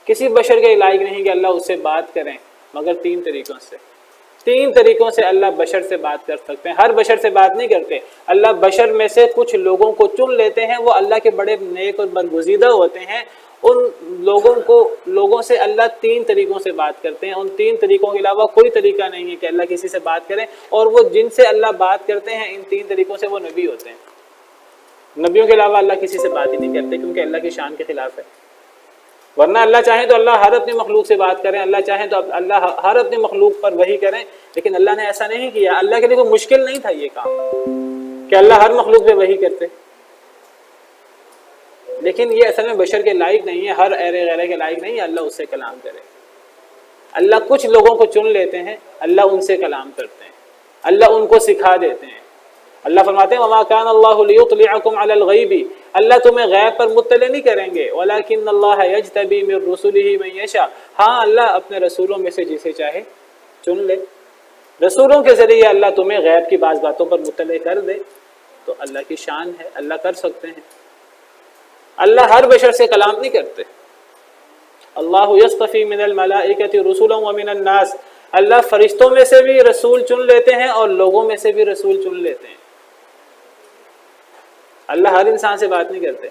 کسی بشر کے لائق نہیں کہ اللہ اس سے بات کریں، مگر 3 طریقوں سے۔ 3 طریقوں سے اللہ بشر سے بات کر سکتے ہیں، ہر بشر سے بات نہیں کرتے۔ اللہ بشر میں سے کچھ لوگوں کو چن لیتے ہیں، وہ اللہ کے بڑے نیک اور برگزیدہ ہوتے ہیں، ان لوگوں سے اللہ 3 طریقوں سے بات کرتے ہیں۔ ان 3 طریقوں کے علاوہ کوئی طریقہ نہیں ہے کہ اللہ کسی سے بات کریں، اور وہ جن سے اللہ بات کرتے ہیں ان 3 طریقوں سے وہ نبی ہوتے ہیں۔ نبیوں کے علاوہ اللہ کسی سے بات ہی نہیں کرتے، کیونکہ اللہ کی شان کے خلاف ہے۔ ورنہ اللہ چاہیں تو اللہ ہر اپنی مخلوق سے بات کریں، اللہ چاہیں تو اللہ ہر اپنی مخلوق پر وحی کریں، لیکن اللہ نے ایسا نہیں کیا۔ اللہ کے لیے کوئی مشکل نہیں تھا یہ کام کہ اللہ ہر مخلوق پہ وحی کرتے، لیکن یہ اصل میں بشر کے لائق نہیں ہے، ہر ایرے غیرے کے لائق نہیں ہے اللہ اس سے کلام کرے۔ اللہ کچھ لوگوں کو چن لیتے ہیں، اللہ ان سے کلام کرتے ہیں، اللہ ان کو سکھا دیتے ہیں۔ اللہ فرماتے ہیں وما كان الله ليطلعكم على الغيب، اللہ تمہیں غیب پر مطلع نہیں کریں گے، ولكن الله يجتبي من رسله من يشاء، ہاں اللہ اپنے رسولوں میں سے جسے چاہے چن لے۔ رسولوں کے ذریعے اللہ تمہیں غیب کی بعض باتوں پر مطلع کر دے، تو اللہ کی شان ہے، اللہ کر سکتے ہیں۔ اللہ ہر بشر سے کلام نہیں کرتے۔ اللہ یصطفی من الملائکۃ رسلا ومن الناس، اللہ فرشتوں میں سے بھی رسول چن لیتے ہیں اور لوگوں میں سے بھی رسول چن لیتے ہیں۔ اللہ ہر انسان سے بات نہیں کرتے،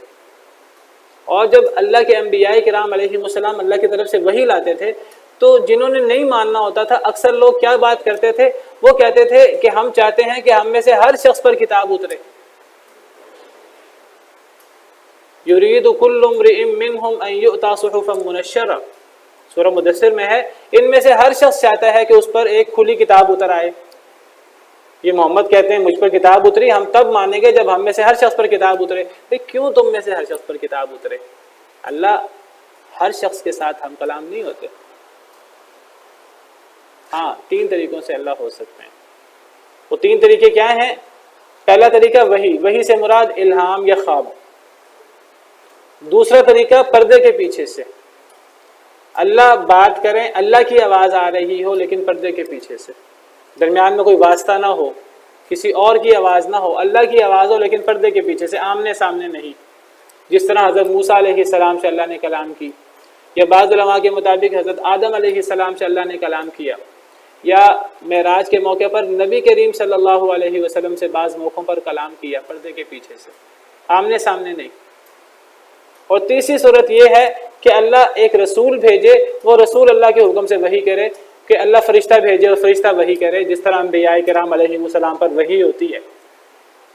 اور جب اللہ کے انبیاء کرام علیہ السلام اللہ کی طرف سے وحی لاتے تھے تو جنہوں نے نہیں ماننا ہوتا تھا اکثر لوگ کیا بات کرتے تھے، وہ کہتے تھے کہ ہم چاہتے ہیں کہ ہم میں سے ہر شخص پر کتاب اترے. یرید کل امرئ منہم ان یؤتی صحفا منشرہ، سورہ مدثر میں ہے، ان میں سے ہر شخص چاہتا ہے کہ اس پر ایک کھلی کتاب اتر آئے. یہ محمد کہتے ہیں مجھ پر کتاب اتری، ہم تب مانیں گے جب ہم میں سے ہر شخص پر کتاب اترے. کیوں تم میں سے ہر شخص پر کتاب اترے؟ اللہ ہر شخص کے ساتھ ہم کلام نہیں ہوتے. ہاں 3 طریقوں سے اللہ ہو سکتے ہیں. وہ 3 طریقے کیا ہیں؟ پہلا طریقہ وحی سے مراد الہام یا خواب. دوسرا طریقہ پردے کے پیچھے سے، اللہ بات کریں، اللہ کی آواز آ رہی ہو لیکن پردے کے پیچھے سے، درمیان میں کوئی واسطہ نہ ہو، کسی اور کی آواز نہ ہو، اللہ کی آواز ہو لیکن پردے کے پیچھے سے، آمنے سامنے نہیں. جس طرح حضرت موسیٰ علیہ السلام سے اللہ نے کلام کی، یا بعض علماء کے مطابق حضرت آدم علیہ السلام سے اللہ نے کلام کیا، یا معراج کے موقع پر نبی کریم صلی اللہ علیہ وسلم سے بعض موقعوں پر کلام کیا پردے کے پیچھے سے، آمنے سامنے نہیں. اور تیسری صورت یہ ہے کہ اللہ ایک رسول بھیجے، وہ رسول اللہ کے حکم سے وحی کرے، کہ اللہ فرشتہ بھیجے اور فرشتہ وحی کرے، جس طرح انبیاء کرام علیہ السلام پر وحی ہوتی ہے.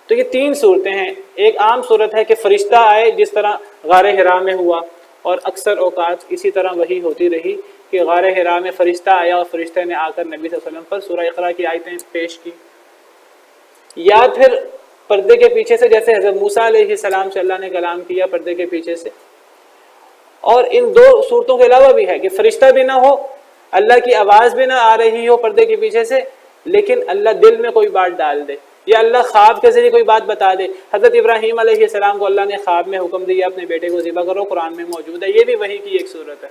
تو یہ 3 صورتیں ہیں. ایک عام صورت ہے کہ فرشتہ آئے جس طرح غار حرا میں ہوا، اور اکثر اوقات اسی طرح وحی ہوتی رہی کہ غار حرا میں فرشتہ آیا اور فرشتے نے آ کر نبی صلی اللہ علیہ وسلم پر سورہ اقرا کی آیتیں پیش کی. یا پھر پردے کے پیچھے سے، جیسے حضرت موسیٰ علیہ السلام سے اللہ نے کلام کیا پردے کے پیچھے سے. اور ان 2 صورتوں کے علاوہ بھی ہے کہ فرشتہ بھی نہ ہو، اللہ کی آواز بھی نہ آ رہی ہو پردے کے پیچھے سے، لیکن اللہ دل میں کوئی بات ڈال دے، یا اللہ خواب کے ذریعے کوئی بات بتا دے. حضرت ابراہیم علیہ السلام کو اللہ نے خواب میں حکم دیا اپنے بیٹے کو ذبح کرو، قرآن میں موجود ہے. یہ بھی وحی کی ایک صورت ہے.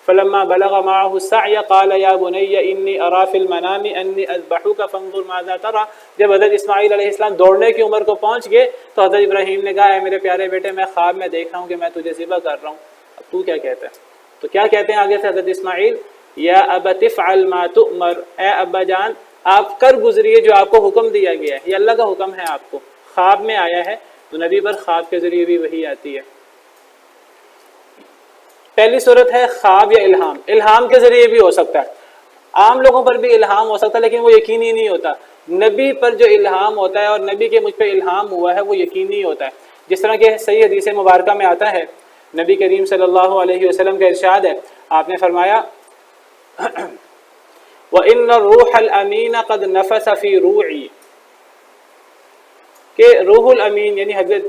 فلما بلغ معه السعي قال يا بني اني ارى في المنام اني اذبحك فانظر ماذا ترى. جب حضرت اسماعیل علیہ السلام دوڑنے کی عمر کو پہنچ گئے تو حضرت ابراہیم نے کہا اے میرے پیارے بیٹے، میں خواب میں دیکھ رہا ہوں کہ میں تجھے ذبح کر رہا ہوں، اب تو کیا کہتا ہے؟ تو کیا کہتے ہیں آگے سے حضرت اسماعیل؟ یا ابت افعل ما تؤمر، اے ابا جان آپ کر گزریے جو آپ کو حکم دیا گیا ہے. یہ اللہ کا حکم ہے، آپ کو خواب میں آیا ہے، تو نبی پر خواب کے ذریعے بھی وحی آتی ہے. پہلی صورت ہے خواب یا الہام. الہام کے ذریعے بھی ہو سکتا ہے، عام لوگوں پر بھی الہام ہو سکتا ہے لیکن وہ یقینی نہیں ہوتا. نبی پر جو الہام ہوتا ہے اور نبی کے مجھ پہ الہام ہوا ہے وہ یقینی ہوتا ہے. جس طرح کہ صحیح حدیث مبارکہ میں آتا ہے، نبی کریم صلی اللہ علیہ وسلم کا ارشاد ہے، آپ نے فرمایا وَإِنَّ الرُّوحَ الْأَمِينَ قَدْ نَفَسَ فِي رُوعِي، کہ روح الامین یعنی حضرت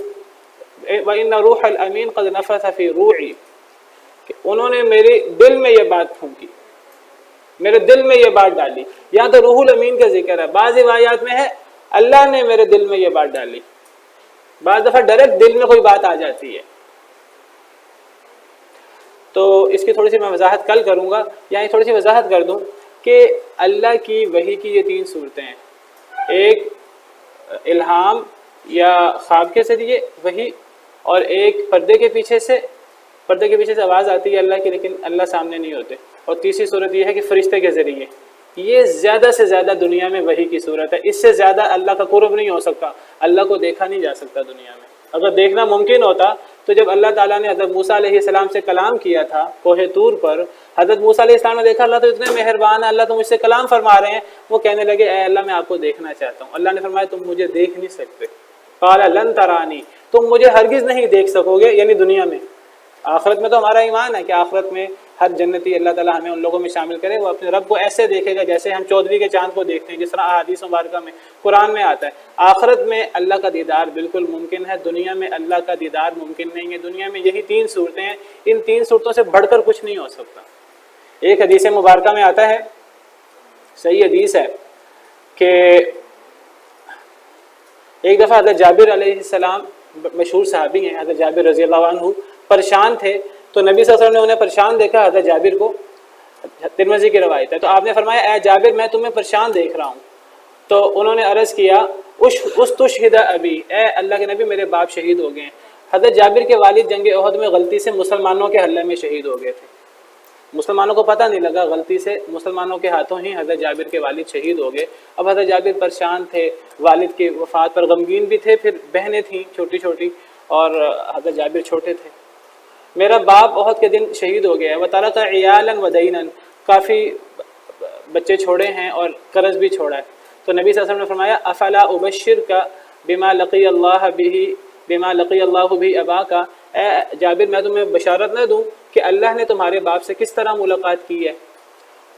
وَإِنَّ الرُّوحَ الْأَمِينَ قَدْ نَفَسَ فِي رُوعِي، کہ انہوں نے میرے دل میں یہ بات پھونکی، میرے دل میں یہ بات ڈالی. یہاں تو روح الامین کا ذکر ہے. بعض روایات میں ہے اللہ نے میرے دل میں یہ بات ڈالی. بعض دفعہ ڈائریکٹ دل میں کوئی بات آ جاتی ہے. تو اس کی تھوڑی سی میں وضاحت کل کروں گا. یہاں تھوڑی سی وضاحت کر دوں کہ اللہ کی وحی کی یہ 3 صورتیں ہیں. ایک الہام یا خواب کے ذریعے وحی، اور ایک پردے کے پیچھے سے آواز آتی ہے اللہ کی لیکن اللہ سامنے نہیں ہوتے، اور تیسری صورت یہ ہے کہ فرشتے کے ذریعے. یہ زیادہ سے زیادہ دنیا میں وحی کی صورت ہے. اس سے زیادہ اللہ کا قرب نہیں ہو سکتا. اللہ کو دیکھا نہیں جا سکتا دنیا میں. اگر دیکھنا ممکن ہوتا تو جب اللہ تعالیٰ نے حضرت موسیٰ علیہ السلام سے کلام کیا تھا کوہ طور پر، حضرت موسیٰ علیہ السلام نے دیکھا اللہ تو اتنے مہربان ہے، اللہ تو مجھ سے کلام فرما رہے ہیں. وہ کہنے لگے اے اللہ میں آپ کو دیکھنا چاہتا ہوں. اللہ نے فرمایا تم مجھے دیکھ نہیں سکتے. قال لن ترانی، تم مجھے ہرگز نہیں دیکھ سکو گے، یعنی دنیا میں. آخرت میں تو ہمارا ایمان ہے کہ آخرت میں ہر جنتی اللہ تعالیٰ ہمیں ان لوگوں میں شامل کرے، وہ اپنے رب کو ایسے دیکھے گا جیسے ہم 14ویں کے چاند کو دیکھتے ہیں، جس طرح احادیث مبارکہ میں قرآن میں آتا ہے. آخرت میں اللہ کا دیدار بالکل ممکن ہے، دنیا میں اللہ کا دیدار ممکن نہیں ہے. دنیا میں یہی 3 صورتیں ہیں، ان 3 صورتوں سے بڑھ کر کچھ نہیں ہو سکتا. ایک حدیث مبارکہ میں آتا ہے، صحیح حدیث ہے، کہ ایک دفعہ حضرت جابر علیہ السلام مشہور صحابی ہیں، حضرت جابر رضی اللہ عنہ پریشان تھے، تو نبی صلی اللہ علیہ وسلم نے انہیں پریشان دیکھا. حضرت جابر کو، ترمذی کی روایت ہے، تو آپ نے فرمایا اے جابر میں تمہیں پریشان دیکھ رہا ہوں. تو انہوں نے عرض کیا استشہد ابی، اے اللہ کے نبی میرے باپ شہید ہو گئے ہیں. حضرت جابر کے والد جنگ احد میں غلطی سے مسلمانوں کے حملے میں شہید ہو گئے تھے. مسلمانوں کو پتہ نہیں لگا، غلطی سے مسلمانوں کے ہاتھوں ہی حضرت جابر کے والد شہید ہو گئے. اب حضرت جابر پریشان تھے، والد کی وفات پر غمگین بھی تھے، پھر بہنیں تھیں چھوٹی چھوٹی اور حضرت جابر چھوٹے تھے. میرا باپ احد کے دن شہید ہو گیا ہے، وَتَرَكَ عِيَالًا وَدَيْنًا، کافی بچے چھوڑے ہیں اور قرض بھی چھوڑا ہے۔ تو نبی صلی اللہ علیہ وسلم نے فرمایا افلا ابشرک بما لقی اللہ بھی اباک، اے جابر میں تمہیں بشارت نہ دوں کہ اللہ نے تمہارے باپ سے کس طرح ملاقات کی ہے؟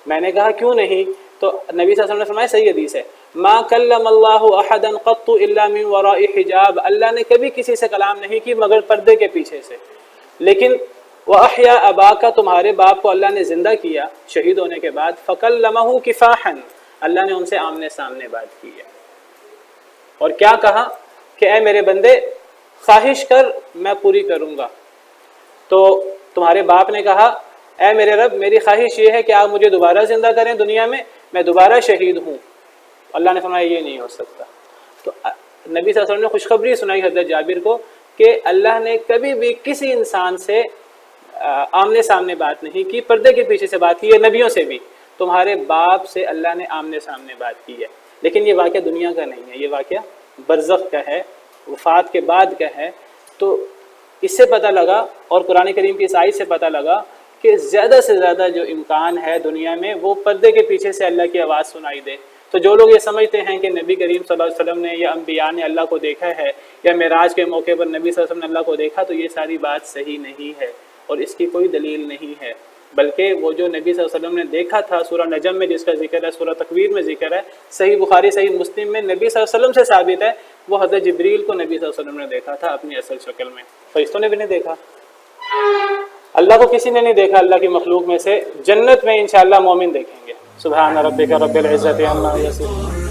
میں نے کہا کیوں نہیں؟ تو نبی صلی اللہ علیہ وسلم نے فرمایا صحیح حدیث ہے، ما کلم اللہ احدا قط الا من وراء حجاب، اللہ نے کبھی کسی سے کلام نہیں کی مگر پردے کے پیچھے سے، لیکن وَأَحْيَا أَبَاكَ، تمہارے باپ کو اللہ نے زندہ کیا شہید ہونے کے بعد، فَكَلَّمَهُ كِفَاحًا، اللہ نے ان سے آمنے سامنے بات کی ہے، اور کیا کہا کہ اے میرے بندے خواہش کر میں پوری کروں گا۔ تو تمہارے باپ نے کہا اے میرے رب میری خواہش یہ ہے کہ آپ مجھے دوبارہ زندہ کریں دنیا میں دوبارہ شہید ہوں، اللہ نے فرمایا یہ نہیں ہو سکتا۔ تو نبی صلی اللہ علیہ وسلم نے خوشخبری سنائی حضرت جابر کو کہ اللہ نے کبھی بھی کسی انسان سے آمنے سامنے بات نہیں کی، پردے کے پیچھے سے بات کی ہے، نبیوں سے بھی۔ تمہارے باپ سے اللہ نے آمنے سامنے بات کی ہے، لیکن یہ واقعہ دنیا کا نہیں ہے، یہ واقعہ برزخ کا ہے، وفات کے بعد کا ہے۔ تو اس سے پتہ لگا، اور قرآن کریم کی اس آیت سے پتہ لگا کہ زیادہ سے زیادہ جو امکان ہے دنیا میں وہ پردے کے پیچھے سے اللہ کی آواز سنائی دے۔ تو جو لوگ یہ سمجھتے ہیں کہ نبی کریم صلی اللہ علیہ وسلم نے یا انبیاء نے اللہ کو دیکھا ہے یا معراج کے موقع پر نبی صلی اللہ علیہ وسلم نے اللہ کو دیکھا، تو یہ ساری بات صحیح نہیں ہے اور اس کی کوئی دلیل نہیں ہے، بلکہ وہ جو نبی صلی اللہ علیہ وسلم نے دیکھا تھا سورہ نجم میں جس کا ذکر ہے، سورہ تکویر میں ذکر ہے، صحیح بخاری صحیح مسلم میں نبی صلی اللہ علیہ وسلم سے ثابت ہے، وہ حضرت جبریل کو نبی صلی اللہ علیہ وسلم نے دیکھا تھا اپنی اصل شکل میں، فرشتوں نے بھی نہیں دیکھا، اللہ کو کسی نے نہیں دیکھا اللہ کی مخلوق میں سے۔ جنت میں انشاءاللہ مومن دیکھیں گے۔ سبحان ربک رب العزت عما یصفون۔